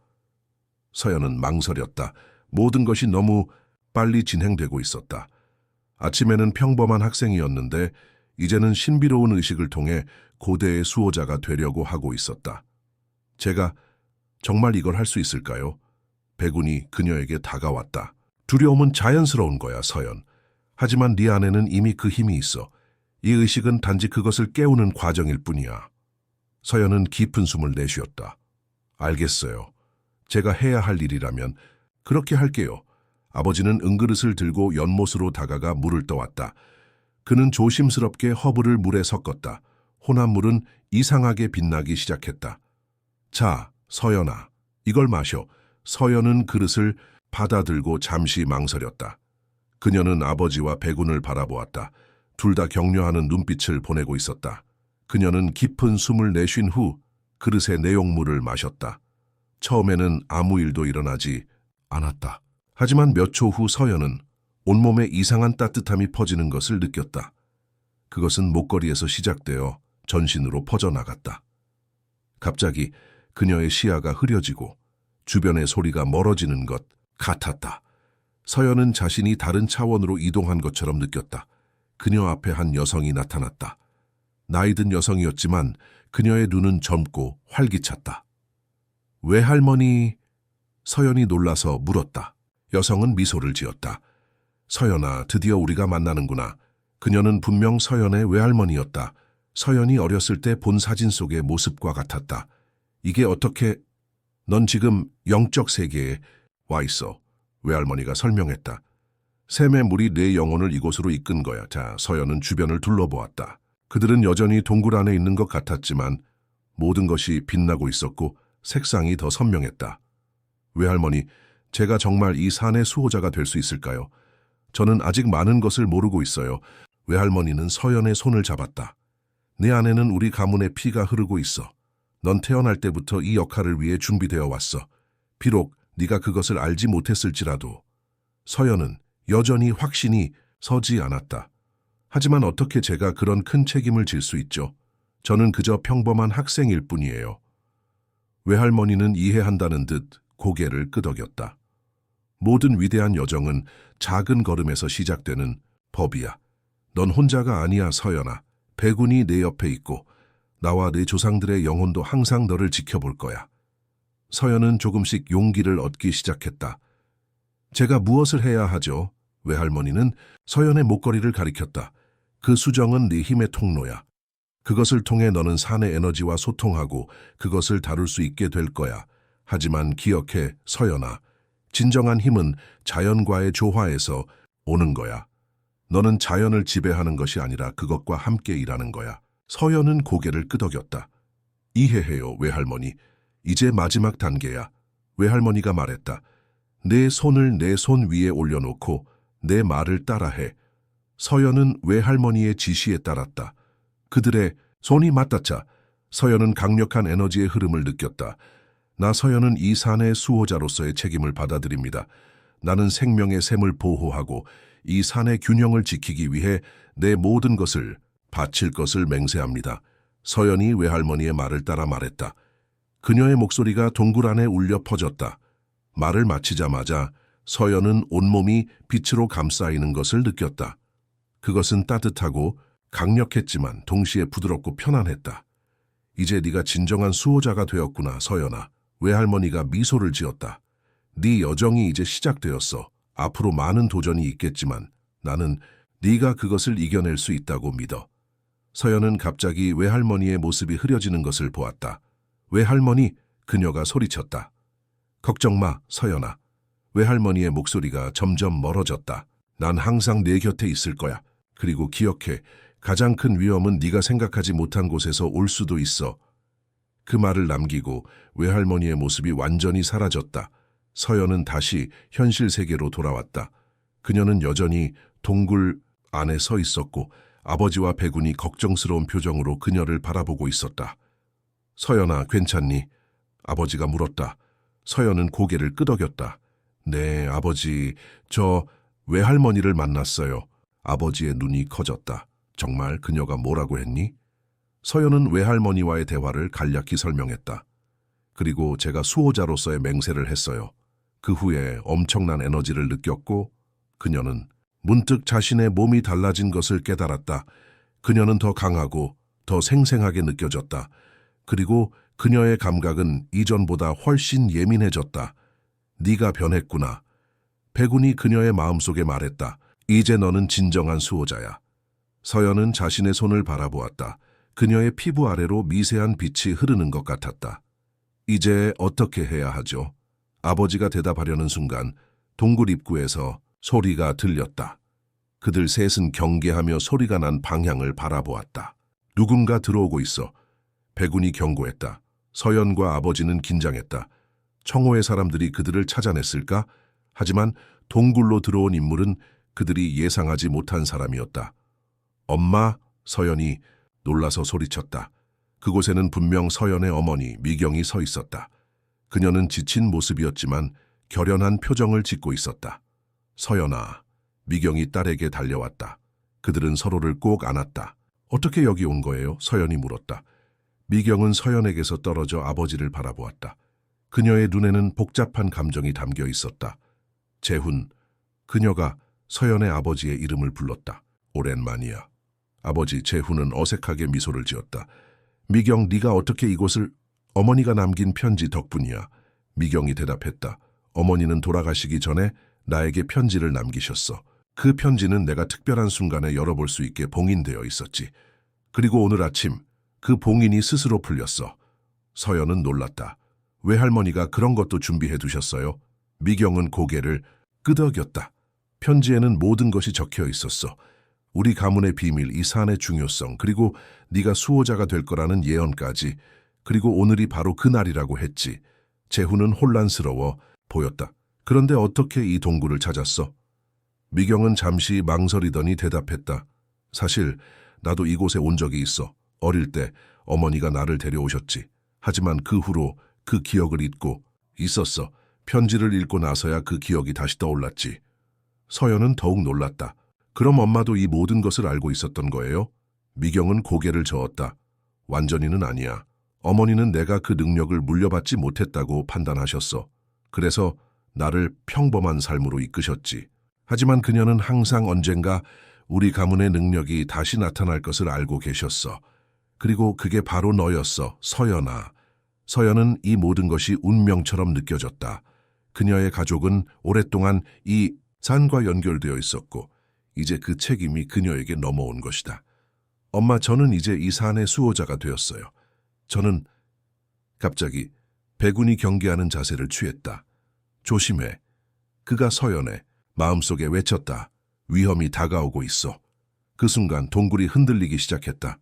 서연은 망설였다. 모든 것이 너무 빨리 진행되고 있었다. 아침에는 평범한 학생이었는데 이제는 신비로운 의식을 통해 고대의 수호자가 되려고 하고 있었다. 제가 정말 이걸 할 수 있을까요? 백운이 그녀에게 다가왔다. 두려움은 자연스러운 거야, 서연. 하지만 네 안에는 이미 그 힘이 있어. 이 의식은 단지 그것을 깨우는 과정일 뿐이야. 서연은 깊은 숨을 내쉬었다. 알겠어요. 제가 해야 할 일이라면 그렇게 할게요. 아버지는 은그릇을 들고 연못으로 다가가 물을 떠왔다. 그는 조심스럽게 허브를 물에 섞었다. 혼합 물은 이상하게 빛나기 시작했다. 자, 서연아, 이걸 마셔. 서연은 그릇을 받아들고 잠시 망설였다. 그녀는 아버지와 백운을 바라보았다. 둘 다 격려하는 눈빛을 보내고 있었다. 그녀는 깊은 숨을 내쉰 후 그릇의 내용물을 마셨다. 처음에는 아무 일도 일어나지 않았다. 하지만 몇 초 후 서연은 온몸에 이상한 따뜻함이 퍼지는 것을 느꼈다. 그것은 목걸이에서 시작되어 전신으로 퍼져나갔다. 갑자기 그녀의 시야가 흐려지고 주변의 소리가 멀어지는 것 같았다. 서연은 자신이 다른 차원으로 이동한 것처럼 느꼈다. 그녀 앞에 한 여성이 나타났다. 나이든 여성이었지만 그녀의 눈은 젊고 활기찼다. 외할머니? 서연이 놀라서 물었다. 여성은 미소를 지었다. 서연아, 드디어 우리가 만나는구나. 그녀는 분명 서연의 외할머니였다. 서연이 어렸을 때 본 사진 속의 모습과 같았다. 이게 어떻게... 넌 지금 영적 세계에 와 있어. 외할머니가 설명했다. 샘의 물이 내 영혼을 이곳으로 이끈 거야. 자, 서연은 주변을 둘러보았다. 그들은 여전히 동굴 안에 있는 것 같았지만 모든 것이 빛나고 있었고 색상이 더 선명했다. 외할머니, 제가 정말 이 산의 수호자가 될 수 있을까요? 저는 아직 많은 것을 모르고 있어요. 외할머니는 서연의 손을 잡았다. 내 안에는 우리 가문의 피가 흐르고 있어. 넌 태어날 때부터 이 역할을 위해 준비되어 왔어. 비록 네가 그것을 알지 못했을지라도. 서연은 여전히 확신이 서지 않았다. 하지만 어떻게 제가 그런 큰 책임을 질 수 있죠? 저는 그저 평범한 학생일 뿐이에요. 외할머니는 이해한다는 듯 고개를 끄덕였다. 모든 위대한 여정은 작은 걸음에서 시작되는 법이야. 넌 혼자가 아니야, 서연아. 백운이 내 옆에 있고 나와 내 조상들의 영혼도 항상 너를 지켜볼 거야. 서연은 조금씩 용기를 얻기 시작했다. 제가 무엇을 해야 하죠? 외할머니는 서연의 목걸이를 가리켰다. 그 수정은 네 힘의 통로야. 그것을 통해 너는 산의 에너지와 소통하고 그것을 다룰 수 있게 될 거야. 하지만 기억해, 서연아. 진정한 힘은 자연과의 조화에서 오는 거야. 너는 자연을 지배하는 것이 아니라 그것과 함께 일하는 거야. 서연은 고개를 끄덕였다. 이해해요, 외할머니. 이제 마지막 단계야. 외할머니가 말했다. 내 손을 내 손 위에 올려놓고 내 말을 따라해. 서연은 외할머니의 지시에 따랐다. 그들의 손이 맞닿자 서연은 강력한 에너지의 흐름을 느꼈다. 나 서연은 이 산의 수호자로서의 책임을 받아들입니다. 나는 생명의 샘을 보호하고 이 산의 균형을 지키기 위해 내 모든 것을 바칠 것을 맹세합니다. 서연이 외할머니의 말을 따라 말했다. 그녀의 목소리가 동굴 안에 울려 퍼졌다. 말을 마치자마자 서연은 온몸이 빛으로 감싸이는 것을 느꼈다. 그것은 따뜻하고 강력했지만 동시에 부드럽고 편안했다. 이제 네가 진정한 수호자가 되었구나, 서연아. 외할머니가 미소를 지었다. 네 여정이 이제 시작되었어. 앞으로 많은 도전이 있겠지만 나는 네가 그것을 이겨낼 수 있다고 믿어. 서연은 갑자기 외할머니의 모습이 흐려지는 것을 보았다. 외할머니, 그녀가 소리쳤다. 걱정 마, 서연아. 외할머니의 목소리가 점점 멀어졌다. 난 항상 네 곁에 있을 거야. 그리고 기억해, 가장 큰 위험은 네가 생각하지 못한 곳에서 올 수도 있어. 그 말을 남기고 외할머니의 모습이 완전히 사라졌다. 서연은 다시 현실 세계로 돌아왔다. 그녀는 여전히 동굴 안에 서 있었고 아버지와 백운이 걱정스러운 표정으로 그녀를 바라보고 있었다. 서연아, 괜찮니? 아버지가 물었다. 서연은 고개를 끄덕였다. 네, 아버지, 저 외할머니를 만났어요. 아버지의 눈이 커졌다. 정말 그녀가 뭐라고 했니? 서연은 외할머니와의 대화를 간략히 설명했다. 그리고 제가 수호자로서의 맹세를 했어요. 그 후에 엄청난 에너지를 느꼈고 그녀는 문득 자신의 몸이 달라진 것을 깨달았다. 그녀는 더 강하고 더 생생하게 느껴졌다. 그리고 그녀의 감각은 이전보다 훨씬 예민해졌다. 네가 변했구나. 백운이 그녀의 마음속에 말했다. 이제 너는 진정한 수호자야. 서연은 자신의 손을 바라보았다. 그녀의 피부 아래로 미세한 빛이 흐르는 것 같았다. 이제 어떻게 해야 하죠? 아버지가 대답하려는 순간 동굴 입구에서 소리가 들렸다. 그들 셋은 경계하며 소리가 난 방향을 바라보았다. 누군가 들어오고 있어. 백운이 경고했다. 서연과 아버지는 긴장했다. 청호의 사람들이 그들을 찾아냈을까? 하지만 동굴로 들어온 인물은 그들이 예상하지 못한 사람이었다. 엄마, 서연이 놀라서 소리쳤다. 그곳에는 분명 서연의 어머니 미경이 서 있었다. 그녀는 지친 모습이었지만 결연한 표정을 짓고 있었다. 서연아, 미경이 딸에게 달려왔다. 그들은 서로를 꼭 안았다. 어떻게 여기 온 거예요? 서연이 물었다. 미경은 서연에게서 떨어져 아버지를 바라보았다. 그녀의 눈에는 복잡한 감정이 담겨 있었다. 재훈, 그녀가 서연의 아버지의 이름을 불렀다. 오랜만이야. 아버지 재훈은 어색하게 미소를 지었다. 미경, 네가 어떻게 이곳을... 어머니가 남긴 편지 덕분이야. 미경이 대답했다. 어머니는 돌아가시기 전에 나에게 편지를 남기셨어. 그 편지는 내가 특별한 순간에 열어볼 수 있게 봉인되어 있었지. 그리고 오늘 아침 그 봉인이 스스로 풀렸어. 서연은 놀랐다. 외할머니가 그런 것도 준비해 두셨어요? 미경은 고개를 끄덕였다. 편지에는 모든 것이 적혀 있었어. 우리 가문의 비밀, 이 산의 중요성, 그리고 네가 수호자가 될 거라는 예언까지. 그리고 오늘이 바로 그날이라고 했지. 재훈은 혼란스러워 보였다. 그런데 어떻게 이 동굴을 찾았어? 미경은 잠시 망설이더니 대답했다. 사실 나도 이곳에 온 적이 있어. 어릴 때 어머니가 나를 데려오셨지. 하지만 그 후로 그 기억을 잊고 있었어. 편지를 읽고 나서야 그 기억이 다시 떠올랐지. 서연은 더욱 놀랐다. 그럼 엄마도 이 모든 것을 알고 있었던 거예요? 미경은 고개를 저었다. 완전히는 아니야. 어머니는 내가 그 능력을 물려받지 못했다고 판단하셨어. 그래서 나를 평범한 삶으로 이끄셨지. 하지만 그녀는 항상 언젠가 우리 가문의 능력이 다시 나타날 것을 알고 계셨어. 그리고 그게 바로 너였어, 서연아. 서연은 이 모든 것이 운명처럼 느껴졌다. 그녀의 가족은 오랫동안 이 산과 연결되어 있었고 이제 그 책임이 그녀에게 넘어온 것이다. 엄마, 저는 이제 이 산의 수호자가 되었어요. 저는 갑자기 백운이 경계하는 자세를 취했다. 조심해. 그가 서연의 마음속에 외쳤다. 위험이 다가오고 있어. 그 순간 동굴이 흔들리기 시작했다.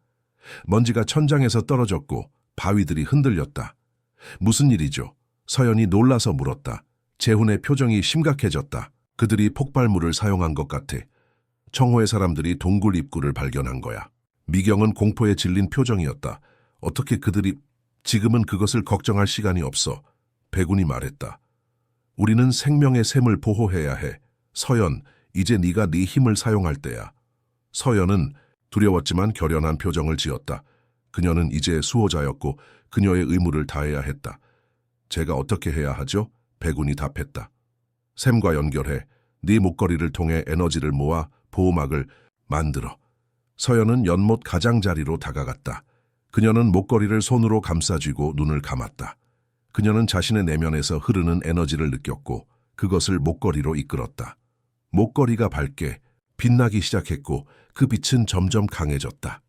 먼지가 천장에서 떨어졌고 바위들이 흔들렸다. 무슨 일이죠? 서연이 놀라서 물었다. 재훈의 표정이 심각해졌다. 그들이 폭발물을 사용한 것 같아. 청호의 사람들이 동굴 입구를 발견한 거야. 미경은 공포에 질린 표정이었다. 어떻게 그들이... 지금은 그것을 걱정할 시간이 없어. 백운이 말했다. 우리는 생명의 샘을 보호해야 해. 서연, 이제 네가 네 힘을 사용할 때야. 서연은 두려웠지만 결연한 표정을 지었다. 그녀는 이제 수호자였고 그녀의 의무를 다해야 했다. 제가 어떻게 해야 하죠? 백운이 답했다. 샘과 연결해. 네 목걸이를 통해 에너지를 모아 보호막을 만들어. 서연은 연못 가장자리로 다가갔다. 그녀는 목걸이를 손으로 감싸쥐고 눈을 감았다. 그녀는 자신의 내면에서 흐르는 에너지를 느꼈고 그것을 목걸이로 이끌었다. 목걸이가 밝게 빛나기 시작했고 그 빛은 점점 강해졌다.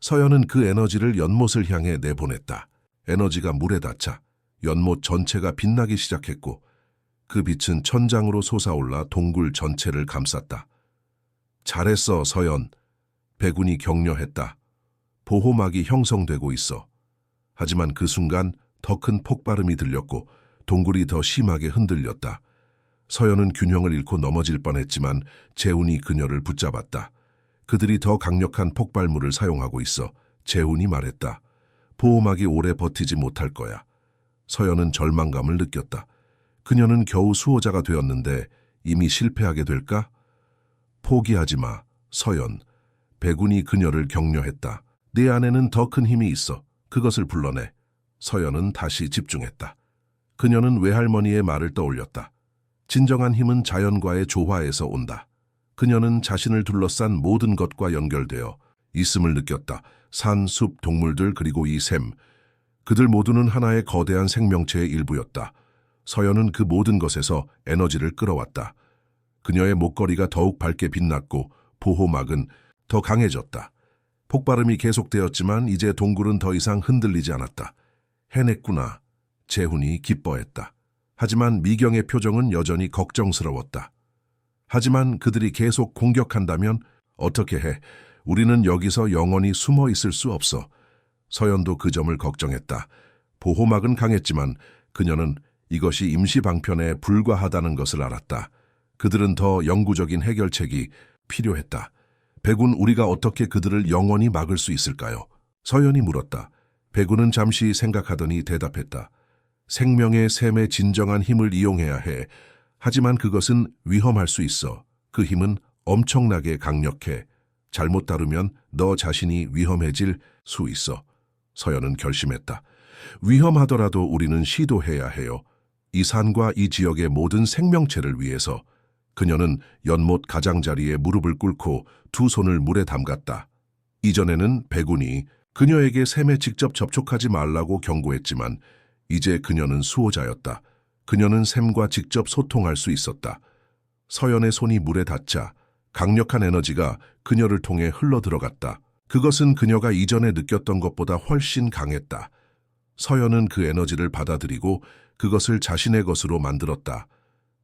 서연은 그 에너지를 연못을 향해 내보냈다. 에너지가 물에 닿자 연못 전체가 빛나기 시작했고 그 빛은 천장으로 솟아올라 동굴 전체를 감쌌다. 잘했어, 서연. 백운이 격려했다. 보호막이 형성되고 있어. 하지만 그 순간 더 큰 폭발음이 들렸고 동굴이 더 심하게 흔들렸다. 서연은 균형을 잃고 넘어질 뻔했지만 재훈이 그녀를 붙잡았다. 그들이 더 강력한 폭발물을 사용하고 있어. 재훈이 말했다. 보호막이 오래 버티지 못할 거야. 서연은 절망감을 느꼈다. 그녀는 겨우 수호자가 되었는데 이미 실패하게 될까? 포기하지 마, 서연. 백운이 그녀를 격려했다. 네 안에는 더 큰 힘이 있어. 그것을 불러내. 서연은 다시 집중했다. 그녀는 외할머니의 말을 떠올렸다. 진정한 힘은 자연과의 조화에서 온다. 그녀는 자신을 둘러싼 모든 것과 연결되어 있음을 느꼈다. 산, 숲, 동물들 그리고 이 샘. 그들 모두는 하나의 거대한 생명체의 일부였다. 서연은 그 모든 것에서 에너지를 끌어왔다. 그녀의 목걸이가 더욱 밝게 빛났고 보호막은 더 강해졌다. 폭발음이 계속되었지만 이제 동굴은 더 이상 흔들리지 않았다. 해냈구나. 재훈이 기뻐했다. 하지만 미경의 표정은 여전히 걱정스러웠다. 하지만 그들이 계속 공격한다면 어떻게 해? 우리는 여기서 영원히 숨어 있을 수 없어. 서연도 그 점을 걱정했다. 보호막은 강했지만 그녀는 이것이 임시 방편에 불과하다는 것을 알았다. 그들은 더 영구적인 해결책이 필요했다. 백운, 우리가 어떻게 그들을 영원히 막을 수 있을까요? 서연이 물었다. 백운은 잠시 생각하더니 대답했다. 생명의 샘의 진정한 힘을 이용해야 해. 하지만 그것은 위험할 수 있어. 그 힘은 엄청나게 강력해. 잘못 다루면 너 자신이 위험해질 수 있어. 서연은 결심했다. 위험하더라도 우리는 시도해야 해요. 이 산과 이 지역의 모든 생명체를 위해서. 그녀는 연못 가장자리에 무릎을 꿇고 두 손을 물에 담갔다. 이전에는 백운이 그녀에게 샘에 직접 접촉하지 말라고 경고했지만 이제 그녀는 수호자였다. 그녀는 샘과 직접 소통할 수 있었다. 서연의 손이 물에 닿자 강력한 에너지가 그녀를 통해 흘러들어갔다. 그것은 그녀가 이전에 느꼈던 것보다 훨씬 강했다. 서연은 그 에너지를 받아들이고 그것을 자신의 것으로 만들었다.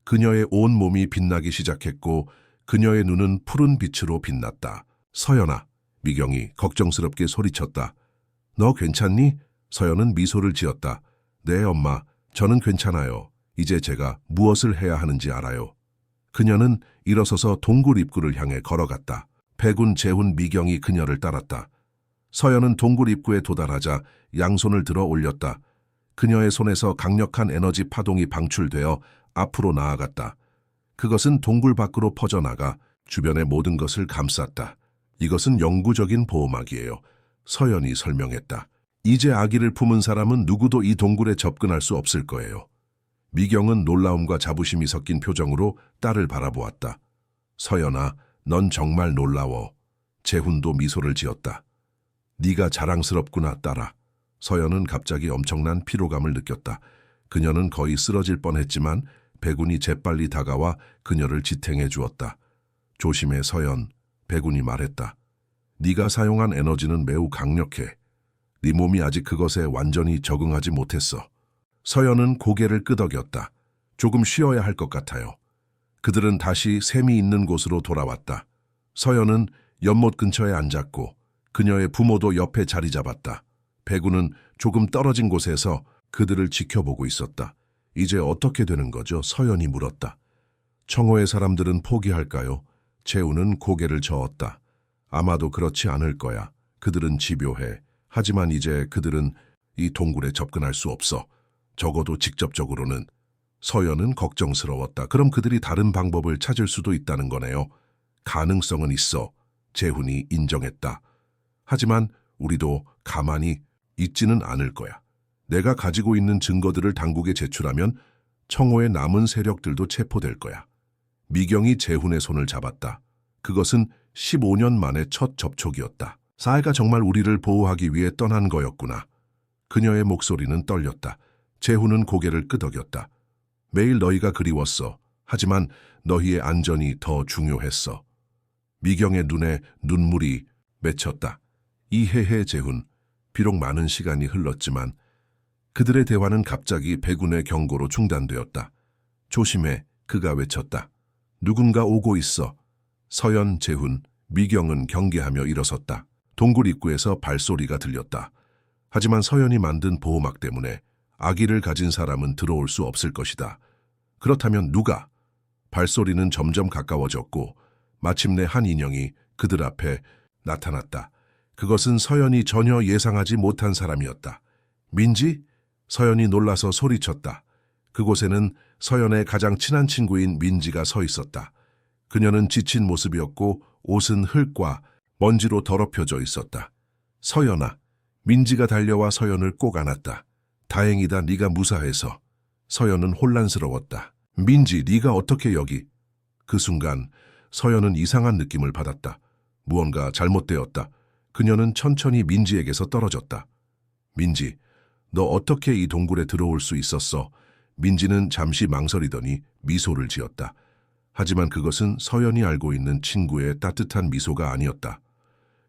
그녀의 온 몸이 빛나기 시작했고 그녀의 눈은 푸른 빛으로 빛났다. 서연아, 미경이 걱정스럽게 소리쳤다. 너 괜찮니? 서연은 미소를 지었다. 네, 엄마, 저는 괜찮아요. 이제 제가 무엇을 해야 하는지 알아요. 그녀는 일어서서 동굴 입구를 향해 걸어갔다. 백운, 재훈, 미경이 그녀를 따랐다. 서연은 동굴 입구에 도달하자 양손을 들어 올렸다. 그녀의 손에서 강력한 에너지 파동이 방출되어 앞으로 나아갔다. 그것은 동굴 밖으로 퍼져나가 주변의 모든 것을 감쌌다. 이것은 영구적인 보호막이에요. 서연이 설명했다. 이제 아기를 품은 사람은 누구도 이 동굴에 접근할 수 없을 거예요. 미경은 놀라움과 자부심이 섞인 표정으로 딸을 바라보았다. 서연아, 넌 정말 놀라워. 재훈도 미소를 지었다. 네가 자랑스럽구나, 딸아. 서연은 갑자기 엄청난 피로감을 느꼈다. 그녀는 거의 쓰러질 뻔했지만 백운이 재빨리 다가와 그녀를 지탱해 주었다. 조심해, 서연. 백운이 말했다. 네가 사용한 에너지는 매우 강력해. 네 몸이 아직 그것에 완전히 적응하지 못했어. 서연은 고개를 끄덕였다. 조금 쉬어야 할 것 같아요. 그들은 다시 샘이 있는 곳으로 돌아왔다. 서연은 연못 근처에 앉았고 그녀의 부모도 옆에 자리 잡았다. 백운은 조금 떨어진 곳에서 그들을 지켜보고 있었다. 이제 어떻게 되는 거죠? 서연이 물었다. 청호의 사람들은 포기할까요? 재훈은 고개를 저었다. 아마도 그렇지 않을 거야. 그들은 집요해. 하지만 이제 그들은 이 동굴에 접근할 수 없어. 적어도 직접적으로는. 서연은 걱정스러웠다. 그럼 그들이 다른 방법을 찾을 수도 있다는 거네요. 가능성은 있어. 재훈이 인정했다. 하지만 우리도 가만히 있지는 않을 거야. 내가 가지고 있는 증거들을 당국에 제출하면 청호의 남은 세력들도 체포될 거야. 미경이 재훈의 손을 잡았다. 그것은 15년 만의 첫 접촉이었다. 사해가 정말 우리를 보호하기 위해 떠난 거였구나. 그녀의 목소리는 떨렸다. 재훈은 고개를 끄덕였다. 매일 너희가 그리웠어. 하지만 너희의 안전이 더 중요했어. 미경의 눈에 눈물이 맺혔다. 이해해, 재훈. 비록 많은 시간이 흘렀지만 그들의 대화는 갑자기 백운의 경고로 중단되었다. 조심해, 그가 외쳤다. 누군가 오고 있어. 서연, 재훈, 미경은 경계하며 일어섰다. 동굴 입구에서 발소리가 들렸다. 하지만 서연이 만든 보호막 때문에 아기를 가진 사람은 들어올 수 없을 것이다. 그렇다면 누가? 발소리는 점점 가까워졌고 마침내 한 인형이 그들 앞에 나타났다. 그것은 서연이 전혀 예상하지 못한 사람이었다. 민지? 서연이 놀라서 소리쳤다. 그곳에는 서연의 가장 친한 친구인 민지가 서 있었다. 그녀는 지친 모습이었고 옷은 흙과 먼지로 더럽혀져 있었다. 서연아. 민지가 달려와 서연을 꼭 안았다. 다행이다, 네가 무사해서. 서연은 혼란스러웠다. 민지, 네가 어떻게 여기? 그 순간 서연은 이상한 느낌을 받았다. 무언가 잘못되었다. 그녀는 천천히 민지에게서 떨어졌다. 민지, 너 어떻게 이 동굴에 들어올 수 있었어? 민지는 잠시 망설이더니 미소를 지었다. 하지만 그것은 서연이 알고 있는 친구의 따뜻한 미소가 아니었다.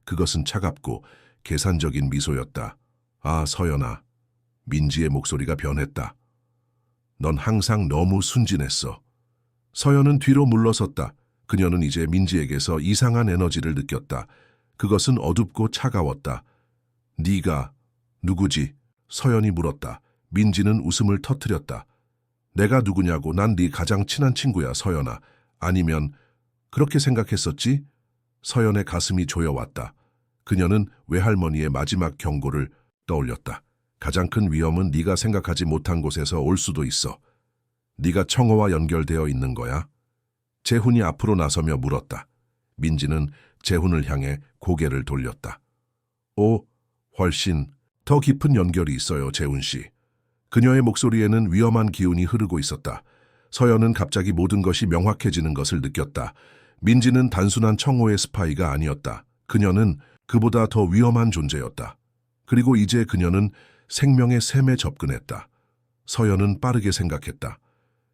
그것은 차갑고 계산적인 미소였다. 아, 서연아. 민지의 목소리가 변했다. 넌 항상 너무 순진했어. 서연은 뒤로 물러섰다. 그녀는 이제 민지에게서 이상한 에너지를 느꼈다. 그것은 어둡고 차가웠다. 네가 누구지? 서연이 물었다. 민지는 웃음을 터뜨렸다. 내가 누구냐고? 난 네 가장 친한 친구야, 서연아. 아니면 그렇게 생각했었지? 서연의 가슴이 조여왔다. 그녀는 외할머니의 마지막 경고를 떠올렸다. 가장 큰 위험은 네가 생각하지 못한 곳에서 올 수도 있어. 네가 청호와 연결되어 있는 거야? 재훈이 앞으로 나서며 물었다. 민지는 재훈을 향해 고개를 돌렸다. 오, 훨씬 더 깊은 연결이 있어요, 재훈 씨. 그녀의 목소리에는 위험한 기운이 흐르고 있었다. 서연은 갑자기 모든 것이 명확해지는 것을 느꼈다. 민지는 단순한 청호의 스파이가 아니었다. 그녀는 그보다 더 위험한 존재였다. 그리고 이제 그녀는 생명의 샘에 접근했다. 서연은 빠르게 생각했다.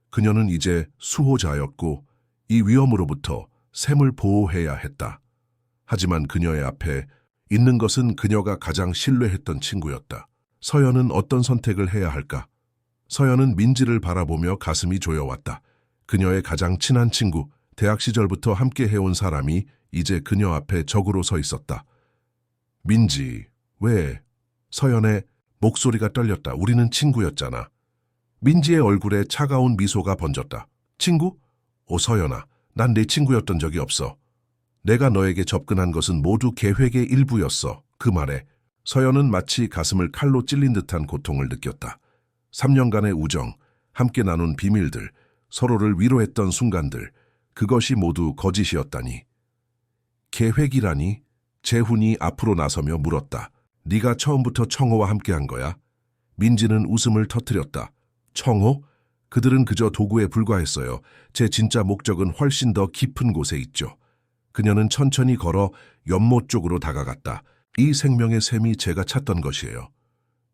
그녀는 이제 수호자였고 이 위험으로부터 샘을 보호해야 했다. 하지만 그녀의 앞에 있는 것은 그녀가 가장 신뢰했던 친구였다. 서연은 어떤 선택을 해야 할까? 서연은 민지를 바라보며 가슴이 조여왔다. 그녀의 가장 친한 친구, 대학 시절부터 함께 해온 사람이 이제 그녀 앞에 적으로 서 있었다. 민지, 왜? 서연의 목소리가 떨렸다. 우리는 친구였잖아. 민지의 얼굴에 차가운 미소가 번졌다. 친구? 오, 서연아, 난 네 친구였던 적이 없어. 내가 너에게 접근한 것은 모두 계획의 일부였어. 그 말에 서연은 마치 가슴을 칼로 찔린 듯한 고통을 느꼈다. 3년간의 우정, 함께 나눈 비밀들, 서로를 위로했던 순간들, 그것이 모두 거짓이었다니. 계획이라니? 재훈이 앞으로 나서며 물었다. 네가 처음부터 청호와 함께한 거야? 민지는 웃음을 터뜨렸다. 청호? 그들은 그저 도구에 불과했어요. 제 진짜 목적은 훨씬 더 깊은 곳에 있죠. 그녀는 천천히 걸어 연못 쪽으로 다가갔다. 이 생명의 샘이 제가 찾던 것이에요.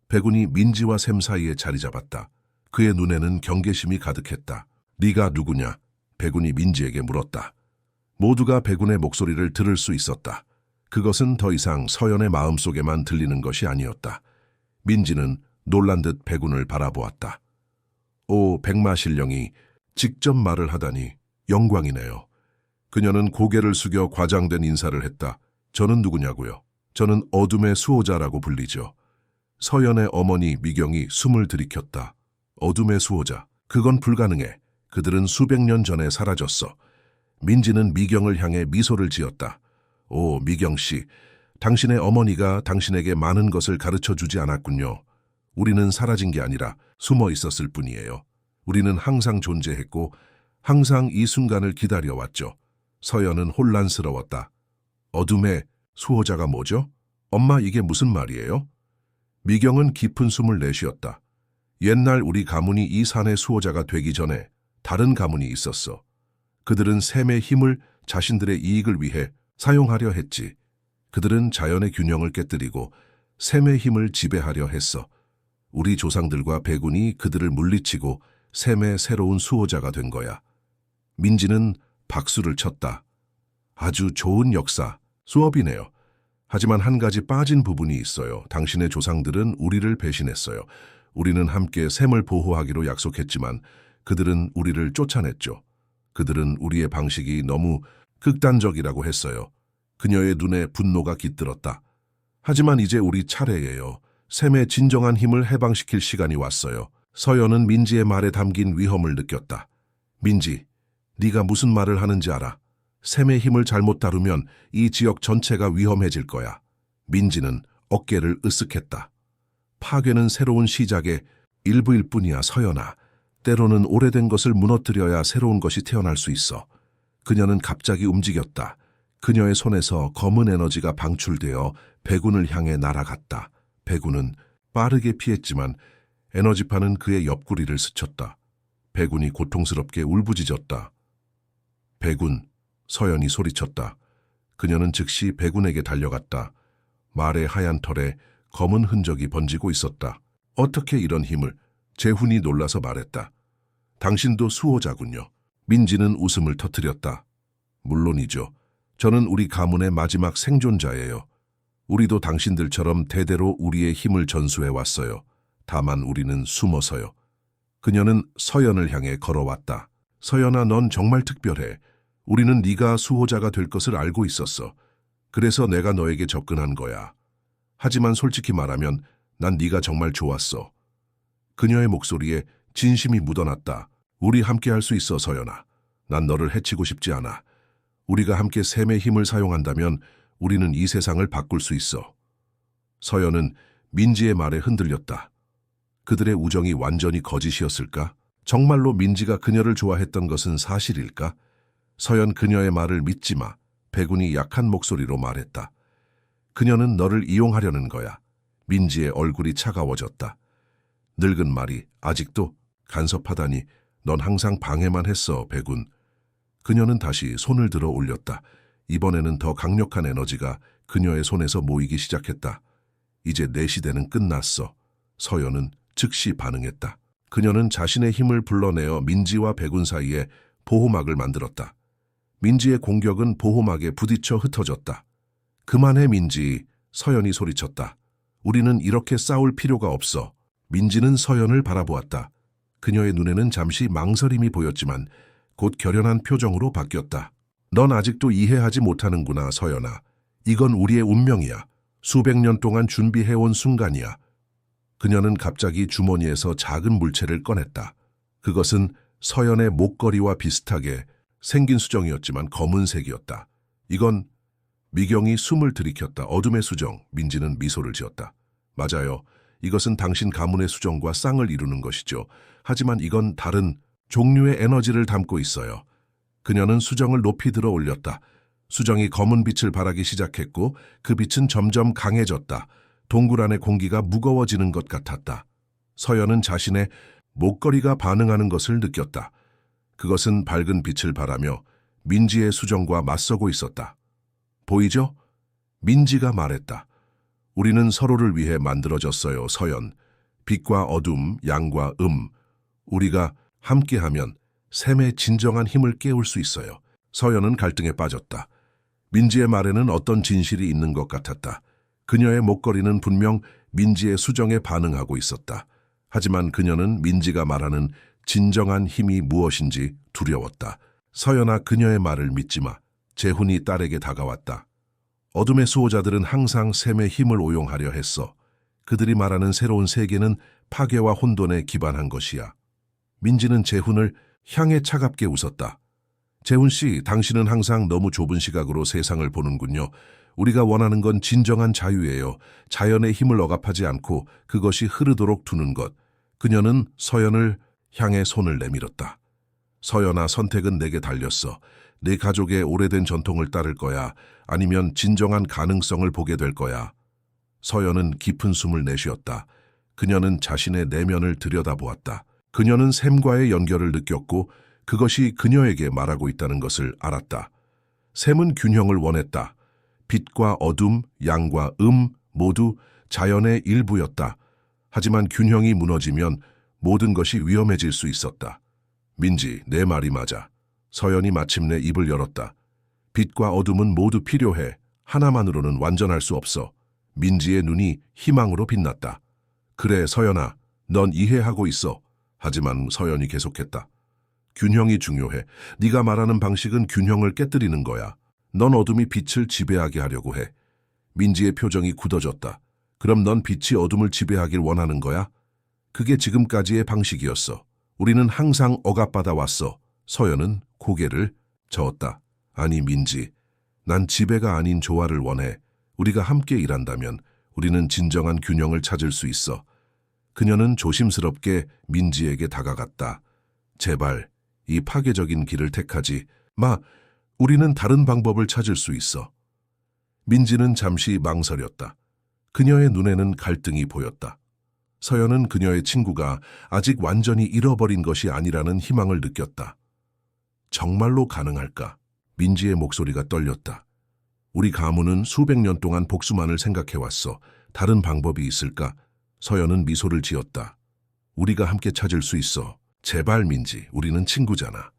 백운이 민지와 샘 사이에 자리 잡았다. 그의 눈에는 경계심이 가득했다. 네가 누구냐? 백운이 민지에게 물었다. 모두가 백운의 목소리를 들을 수 있었다. 그것은 더 이상 서연의 마음속에만 들리는 것이 아니었다. 민지는 놀란 듯 백운을 바라보았다. 오, 백마신령이 직접 말을 하다니 영광이네요. 그녀는 고개를 숙여 과장된 인사를 했다. 저는 누구냐고요? 저는 어둠의 수호자라고 불리죠. 서연의 어머니 미경이 숨을 들이켰다. 어둠의 수호자. 그건 불가능해. 그들은 수백 년 전에 사라졌어. 민지는 미경을 향해 미소를 지었다. 오, 미경 씨. 당신의 어머니가 당신에게 많은 것을 가르쳐 주지 않았군요. 우리는 사라진 게 아니라 숨어 있었을 뿐이에요. 우리는 항상 존재했고 항상 이 순간을 기다려왔죠. 서연은 혼란스러웠다. 어둠의 수호자가 뭐죠? 엄마, 이게 무슨 말이에요? 미경은 깊은 숨을 내쉬었다. 옛날 우리 가문이 이 산의 수호자가 되기 전에 다른 가문이 있었어. 그들은 샘의 힘을 자신들의 이익을 위해 사용하려 했지. 그들은 자연의 균형을 깨뜨리고 샘의 힘을 지배하려 했어. 우리 조상들과 백운이 그들을 물리치고 샘의 새로운 수호자가 된 거야. 민지는 박수를 쳤다. 아주 좋은 역사, 수업이네요. 하지만 한 가지 빠진 부분이 있어요. 당신의 조상들은 우리를 배신했어요. 우리는 함께 샘을 보호하기로 약속했지만 그들은 우리를 쫓아냈죠. 그들은 우리의 방식이 너무 극단적이라고 했어요. 그녀의 눈에 분노가 깃들었다. 하지만 이제 우리 차례예요. 샘의 진정한 힘을 해방시킬 시간이 왔어요. 서연은 민지의 말에 담긴 위험을 느꼈다. 민지, 네가 무슨 말을 하는지 알아? 샘의 힘을 잘못 다루면 이 지역 전체가 위험해질 거야. 민지는 어깨를 으쓱했다. 파괴는 새로운 시작의 일부일 뿐이야, 서연아. 때로는 오래된 것을 무너뜨려야 새로운 것이 태어날 수 있어. 그녀는 갑자기 움직였다. 그녀의 손에서 검은 에너지가 방출되어 백운을 향해 날아갔다. 백운은 빠르게 피했지만 에너지파는 그의 옆구리를 스쳤다. 백운이 고통스럽게 울부짖었다. 백운, 서연이 소리쳤다. 그녀는 즉시 백운에게 달려갔다. 말의 하얀 털에 검은 흔적이 번지고 있었다. 어떻게 이런 힘을? 재훈이 놀라서 말했다. 당신도 수호자군요. 민지는 웃음을 터뜨렸다. 물론이죠. 저는 우리 가문의 마지막 생존자예요. 우리도 당신들처럼 대대로 우리의 힘을 전수해 왔어요. 다만 우리는 숨어서요. 그녀는 서연을 향해 걸어왔다. 서연아, 넌 정말 특별해. 우리는 네가 수호자가 될 것을 알고 있었어. 그래서 내가 너에게 접근한 거야. 하지만 솔직히 말하면 난 네가 정말 좋았어. 그녀의 목소리에 진심이 묻어났다. 우리 함께 할 수 있어, 서연아. 난 너를 해치고 싶지 않아. 우리가 함께 샘의 힘을 사용한다면 우리는 이 세상을 바꿀 수 있어. 서연은 민지의 말에 흔들렸다. 그들의 우정이 완전히 거짓이었을까? 정말로 민지가 그녀를 좋아했던 것은 사실일까? 서연, 그녀의 말을 믿지 마. 백운이 약한 목소리로 말했다. 그녀는 너를 이용하려는 거야. 민지의 얼굴이 차가워졌다. 늙은 말이 아직도 간섭하다니. 넌 항상 방해만 했어, 백운. 그녀는 다시 손을 들어 올렸다. 이번에는 더 강력한 에너지가 그녀의 손에서 모이기 시작했다. 이제 내 시대는 끝났어. 서연은 즉시 반응했다. 그녀는 자신의 힘을 불러내어 민지와 백운 사이에 보호막을 만들었다. 민지의 공격은 보호막에 부딪혀 흩어졌다. 그만해, 민지. 서연이 소리쳤다. 우리는 이렇게 싸울 필요가 없어. 민지는 서연을 바라보았다. 그녀의 눈에는 잠시 망설임이 보였지만 곧 결연한 표정으로 바뀌었다. 넌 아직도 이해하지 못하는구나, 서연아. 이건 우리의 운명이야. 수백 년 동안 준비해온 순간이야. 그녀는 갑자기 주머니에서 작은 물체를 꺼냈다. 그것은 서연의 목걸이와 비슷하게 생긴 수정이었지만 검은색이었다. 이건 미경이 숨을 들이켰다. 어둠의 수정. 민지는 미소를 지었다. 맞아요. 이것은 당신 가문의 수정과 쌍을 이루는 것이죠. 하지만 이건 다른 종류의 에너지를 담고 있어요. 그녀는 수정을 높이 들어 올렸다. 수정이 검은 빛을 발하기 시작했고 그 빛은 점점 강해졌다. 동굴 안의 공기가 무거워지는 것 같았다. 서연은 자신의 목걸이가 반응하는 것을 느꼈다. 그것은 밝은 빛을 발하며 민지의 수정과 맞서고 있었다. 보이죠? 민지가 말했다. 우리는 서로를 위해 만들어졌어요, 서연. 빛과 어둠, 양과 우리가 함께하면 샘의 진정한 힘을 깨울 수 있어요. 서연은 갈등에 빠졌다. 민지의 말에는 어떤 진실이 있는 것 같았다. 그녀의 목걸이는 분명 민지의 수정에 반응하고 있었다. 하지만 그녀는 민지가 말하는 진정한 힘이 무엇인지 두려웠다. 서연아, 그녀의 말을 믿지 마. 재훈이 딸에게 다가왔다. 어둠의 수호자들은 항상 샘의 힘을 오용하려 했어. 그들이 말하는 새로운 세계는 파괴와 혼돈에 기반한 것이야. 민지는 재훈을 향해 차갑게 웃었다. 재훈 씨, 당신은 항상 너무 좁은 시각으로 세상을 보는군요. 우리가 원하는 건 진정한 자유예요. 자연의 힘을 억압하지 않고 그것이 흐르도록 두는 것. 그녀는 서연을 향해 손을 내밀었다. 서연아, 선택은 내게 달렸어. 내 가족의 오래된 전통을 따를 거야. 아니면 진정한 가능성을 보게 될 거야. 서연은 깊은 숨을 내쉬었다. 그녀는 자신의 내면을 들여다보았다. 그녀는 샘과의 연결을 느꼈고 그것이 그녀에게 말하고 있다는 것을 알았다. 샘은 균형을 원했다. 빛과 어둠, 양과 모두 자연의 일부였다. 하지만 균형이 무너지면 모든 것이 위험해질 수 있었다. 민지, 내 말이 맞아. 서연이 마침내 입을 열었다. 빛과 어둠은 모두 필요해. 하나만으로는 완전할 수 없어. 민지의 눈이 희망으로 빛났다. 그래, 서연아, 넌 이해하고 있어. 하지만 서연이 계속했다. 균형이 중요해. 네가 말하는 방식은 균형을 깨뜨리는 거야. 넌 어둠이 빛을 지배하게 하려고 해. 민지의 표정이 굳어졌다. 그럼 넌 빛이 어둠을 지배하길 원하는 거야? 그게 지금까지의 방식이었어. 우리는 항상 억압받아 왔어. 서연은 고개를 저었다. 아니, 민지. 난 지배가 아닌 조화를 원해. 우리가 함께 일한다면 우리는 진정한 균형을 찾을 수 있어. 그녀는 조심스럽게 민지에게 다가갔다. 제발, 이 파괴적인 길을 택하지 마. 우리는 다른 방법을 찾을 수 있어. 민지는 잠시 망설였다. 그녀의 눈에는 갈등이 보였다. 서연은 그녀의 친구가 아직 완전히 잃어버린 것이 아니라는 희망을 느꼈다. 정말로 가능할까? 민지의 목소리가 떨렸다. 우리 가문은 수백 년 동안 복수만을 생각해왔어. 다른 방법이 있을까? 서연은 미소를 지었다. 우리가 함께 찾을 수 있어. 제발 민지, 우리는 친구잖아.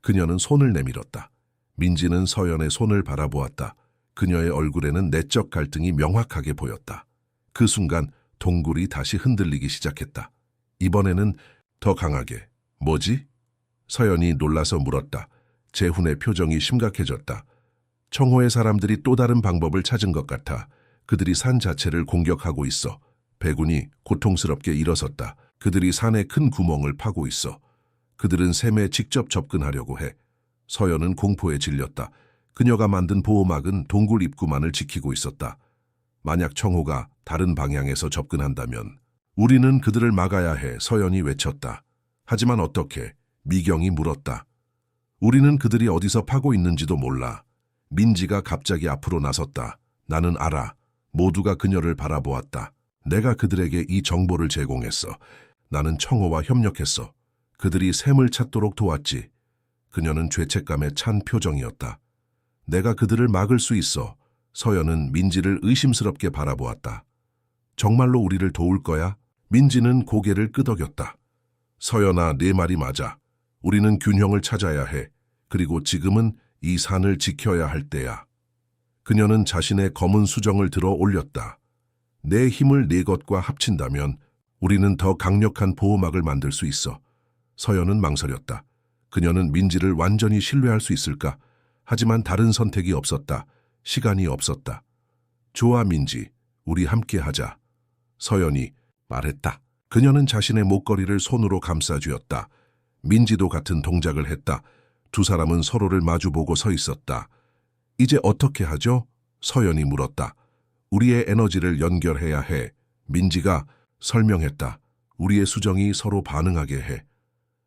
그녀는 손을 내밀었다. 민지는 서연의 손을 바라보았다. 그녀의 얼굴에는 내적 갈등이 명확하게 보였다. 그 순간 동굴이 다시 흔들리기 시작했다. 이번에는 더 강하게. 뭐지? 서연이 놀라서 물었다. 재훈의 표정이 심각해졌다. 청호의 사람들이 또 다른 방법을 찾은 것 같아. 그들이 산 자체를 공격하고 있어. 백운이 고통스럽게 일어섰다. 그들이 산에 큰 구멍을 파고 있어. 그들은 샘에 직접 접근하려고 해. 서연은 공포에 질렸다. 그녀가 만든 보호막은 동굴 입구만을 지키고 있었다. 만약 청호가 다른 방향에서 접근한다면 우리는 그들을 막아야 해. 서연이 외쳤다. 하지만 어떻게? 미경이 물었다. 우리는 그들이 어디서 파고 있는지도 몰라. 민지가 갑자기 앞으로 나섰다. 나는 알아. 모두가 그녀를 바라보았다. 내가 그들에게 이 정보를 제공했어. 나는 청호와 협력했어. 그들이 샘을 찾도록 도왔지. 그녀는 죄책감에 찬 표정이었다. 내가 그들을 막을 수 있어. 서연은 민지를 의심스럽게 바라보았다. 정말로 우리를 도울 거야? 민지는 고개를 끄덕였다. 서연아, 네 말이 맞아. 우리는 균형을 찾아야 해. 그리고 지금은 이 산을 지켜야 할 때야. 그녀는 자신의 검은 수정을 들어 올렸다. 내 힘을 네 것과 합친다면 우리는 더 강력한 보호막을 만들 수 있어. 서연은 망설였다. 그녀는 민지를 완전히 신뢰할 수 있을까? 하지만 다른 선택이 없었다. 시간이 없었다. 좋아, 민지. 우리 함께 하자. 서연이 말했다. 그녀는 자신의 목걸이를 손으로 감싸쥐었다. 민지도 같은 동작을 했다. 두 사람은 서로를 마주보고 서 있었다. 이제 어떻게 하죠? 서연이 물었다. 우리의 에너지를 연결해야 해. 민지가 설명했다. 우리의 수정이 서로 반응하게 해.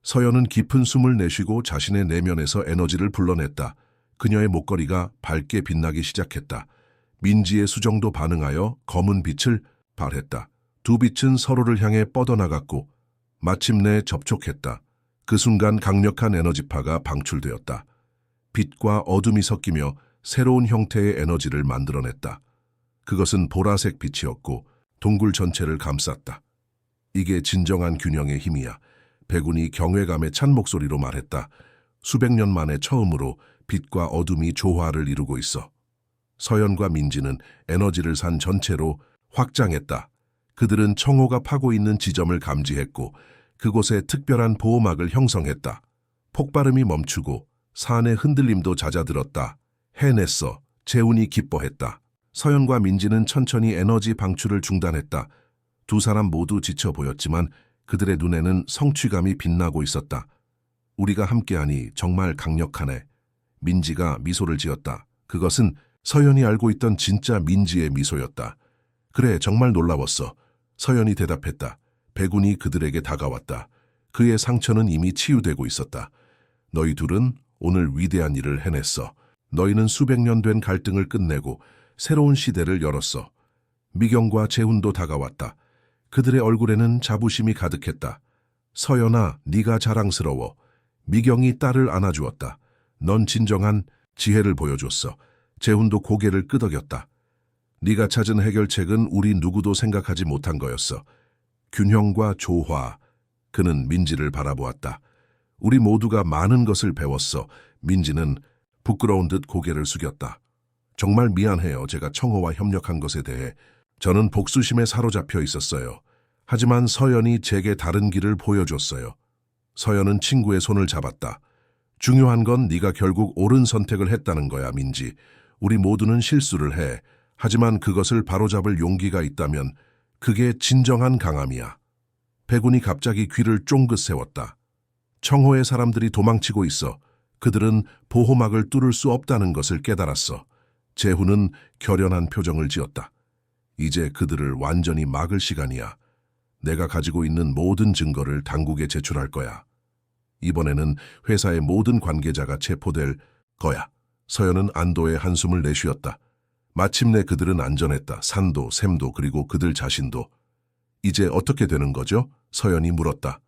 서연은 깊은 숨을 내쉬고 자신의 내면에서 에너지를 불러냈다. 그녀의 목걸이가 밝게 빛나기 시작했다. 민지의 수정도 반응하여 검은 빛을 발했다. 두 빛은 서로를 향해 뻗어나갔고 마침내 접촉했다. 그 순간 강력한 에너지파가 방출되었다. 빛과 어둠이 섞이며 새로운 형태의 에너지를 만들어냈다. 그것은 보라색 빛이었고 동굴 전체를 감쌌다. 이게 진정한 균형의 힘이야. 백운이 경외감에 찬 목소리로 말했다. 수백 년 만에 처음으로 빛과 어둠이 조화를 이루고 있어. 서연과 민지는 에너지를 산 전체로 확장했다. 그들은 청호가 파고 있는 지점을 감지했고 그곳에 특별한 보호막을 형성했다. 폭발음이 멈추고 산의 흔들림도 잦아들었다. 해냈어. 재훈이 기뻐했다. 서연과 민지는 천천히 에너지 방출을 중단했다. 두 사람 모두 지쳐 보였지만 그들의 눈에는 성취감이 빛나고 있었다. 우리가 함께하니 정말 강력하네. 민지가 미소를 지었다. 그것은 서연이 알고 있던 진짜 민지의 미소였다. 그래, 정말 놀라웠어. 서연이 대답했다. 백운이 그들에게 다가왔다. 그의 상처는 이미 치유되고 있었다. 너희 둘은 오늘 위대한 일을 해냈어. 너희는 수백 년 된 갈등을 끝내고 새로운 시대를 열었어. 미경과 재훈도 다가왔다. 그들의 얼굴에는 자부심이 가득했다. 서연아, 네가 자랑스러워. 미경이 딸을 안아주었다. 넌 진정한 지혜를 보여줬어. 재훈도 고개를 끄덕였다. 네가 찾은 해결책은 우리 누구도 생각하지 못한 거였어. 균형과 조화. 그는 민지를 바라보았다. 우리 모두가 많은 것을 배웠어. 민지는 부끄러운 듯 고개를 숙였다. 정말 미안해요. 제가 청호와 협력한 것에 대해. 저는 복수심에 사로잡혀 있었어요. 하지만 서연이 제게 다른 길을 보여줬어요. 서연은 친구의 손을 잡았다. 중요한 건 네가 결국 옳은 선택을 했다는 거야, 민지. 우리 모두는 실수를 해. 하지만 그것을 바로잡을 용기가 있다면 그게 진정한 강함이야. 백운이 갑자기 귀를 쫑긋 세웠다. 청호의 사람들이 도망치고 있어. 그들은 보호막을 뚫을 수 없다는 것을 깨달았어. 재훈은 결연한 표정을 지었다. 이제 그들을 완전히 막을 시간이야. 내가 가지고 있는 모든 증거를 당국에 제출할 거야. 이번에는 회사의 모든 관계자가 체포될 거야. 서연은 안도의 한숨을 내쉬었다. 마침내 그들은 안전했다. 산도, 샘도, 그리고 그들 자신도. 이제 어떻게 되는 거죠? 서연이 물었다.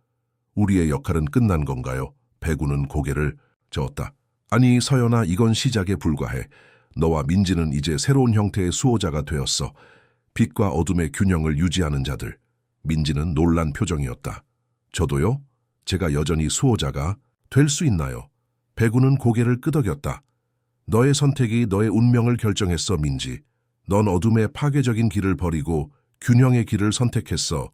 우리의 역할은 끝난 건가요? 백운은 고개를 저었다. 아니, 서연아, 이건 시작에 불과해. 너와 민지는 이제 새로운 형태의 수호자가 되었어. 빛과 어둠의 균형을 유지하는 자들. 민지는 놀란 표정이었다. 저도요? 제가 여전히 수호자가 될 수 있나요? 백운은 고개를 끄덕였다. 너의 선택이 너의 운명을 결정했어, 민지. 넌 어둠의 파괴적인 길을 버리고 균형의 길을 선택했어.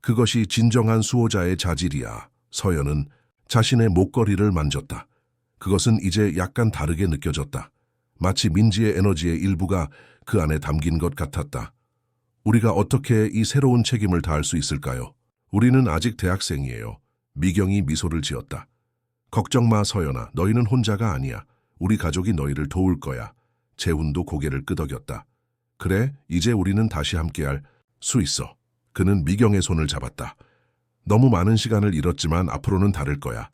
그것이 진정한 수호자의 자질이야. 서연은 자신의 목걸이를 만졌다. 그것은 이제 약간 다르게 느껴졌다. 마치 민지의 에너지의 일부가 그 안에 담긴 것 같았다. 우리가 어떻게 이 새로운 책임을 다할 수 있을까요? 우리는 아직 대학생이에요. 미경이 미소를 지었다. 걱정 마, 서연아. 너희는 혼자가 아니야. 우리 가족이 너희를 도울 거야. 재훈도 고개를 끄덕였다. 그래, 이제 우리는 다시 함께할 수 있어. 그는 미경의 손을 잡았다. 너무 많은 시간을 잃었지만 앞으로는 다를 거야.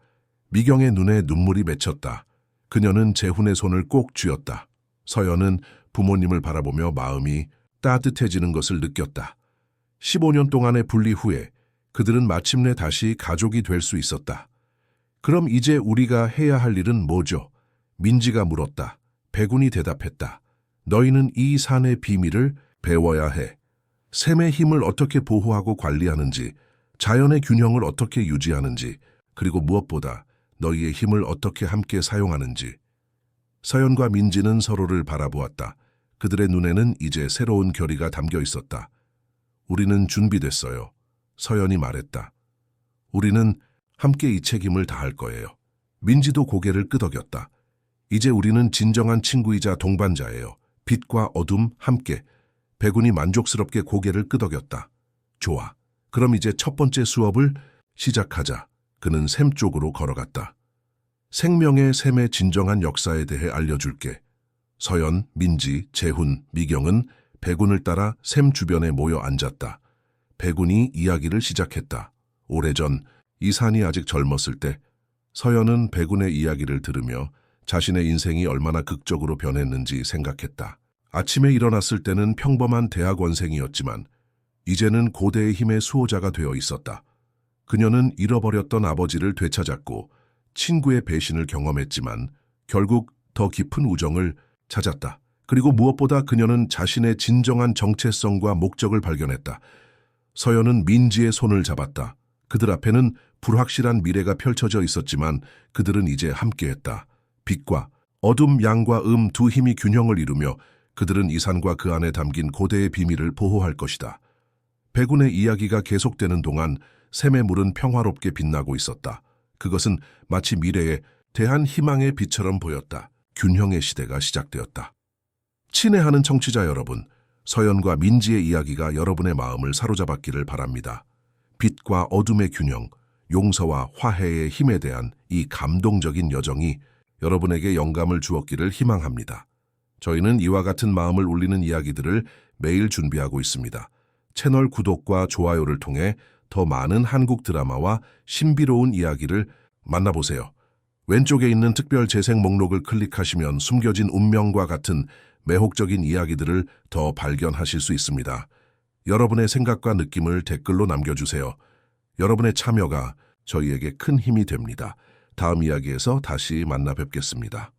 미경의 눈에 눈물이 맺혔다. 그녀는 재훈의 손을 꼭 쥐었다. 서연은 부모님을 바라보며 마음이 따뜻해지는 것을 느꼈다. 15년 동안의 분리 후에 그들은 마침내 다시 가족이 될 수 있었다. 그럼 이제 우리가 해야 할 일은 뭐죠? 민지가 물었다. 백운이 대답했다. 너희는 이 산의 비밀을 배워야 해. 샘의 힘을 어떻게 보호하고 관리하는지, 자연의 균형을 어떻게 유지하는지, 그리고 무엇보다 너희의 힘을 어떻게 함께 사용하는지. 서연과 민지는 서로를 바라보았다. 그들의 눈에는 이제 새로운 결의가 담겨 있었다. 우리는 준비됐어요. 서연이 말했다. 우리는 함께 이 책임을 다할 거예요. 민지도 고개를 끄덕였다. 이제 우리는 진정한 친구이자 동반자예요. 빛과 어둠 함께. 백운이 만족스럽게 고개를 끄덕였다. 좋아. 그럼 이제 첫 번째 수업을 시작하자. 그는 샘 쪽으로 걸어갔다. 생명의 샘의 진정한 역사에 대해 알려줄게. 서연, 민지, 재훈, 미경은 백운을 따라 샘 주변에 모여 앉았다. 백운이 이야기를 시작했다. 오래전 이 산이 아직 젊었을 때 서연은 백운의 이야기를 들으며 자신의 인생이 얼마나 극적으로 변했는지 생각했다. 아침에 일어났을 때는 평범한 대학원생이었지만 이제는 고대의 힘의 수호자가 되어 있었다. 그녀는 잃어버렸던 아버지를 되찾았고 친구의 배신을 경험했지만 결국 더 깊은 우정을 찾았다. 그리고 무엇보다 그녀는 자신의 진정한 정체성과 목적을 발견했다. 서연은 민지의 손을 잡았다. 그들 앞에는 불확실한 미래가 펼쳐져 있었지만 그들은 이제 함께했다. 빛과 어둠, 양과 두 힘이 균형을 이루며 그들은 이 산과 그 안에 담긴 고대의 비밀을 보호할 것이다. 백운의 이야기가 계속되는 동안 샘의 물은 평화롭게 빛나고 있었다. 그것은 마치 미래에 대한 희망의 빛처럼 보였다. 균형의 시대가 시작되었다. 친애하는 청취자 여러분, 서연과 민지의 이야기가 여러분의 마음을 사로잡았기를 바랍니다. 빛과 어둠의 균형, 용서와 화해의 힘에 대한 이 감동적인 여정이 여러분에게 영감을 주었기를 희망합니다. 저희는 이와 같은 마음을 울리는 이야기들을 매일 준비하고 있습니다. 채널 구독과 좋아요를 통해 더 많은 한국 드라마와 신비로운 이야기를 만나보세요. 왼쪽에 있는 특별 재생 목록을 클릭하시면 숨겨진 운명과 같은 매혹적인 이야기들을 더 발견하실 수 있습니다. 여러분의 생각과 느낌을 댓글로 남겨주세요. 여러분의 참여가 저희에게 큰 힘이 됩니다. 다음 이야기에서 다시 만나 뵙겠습니다.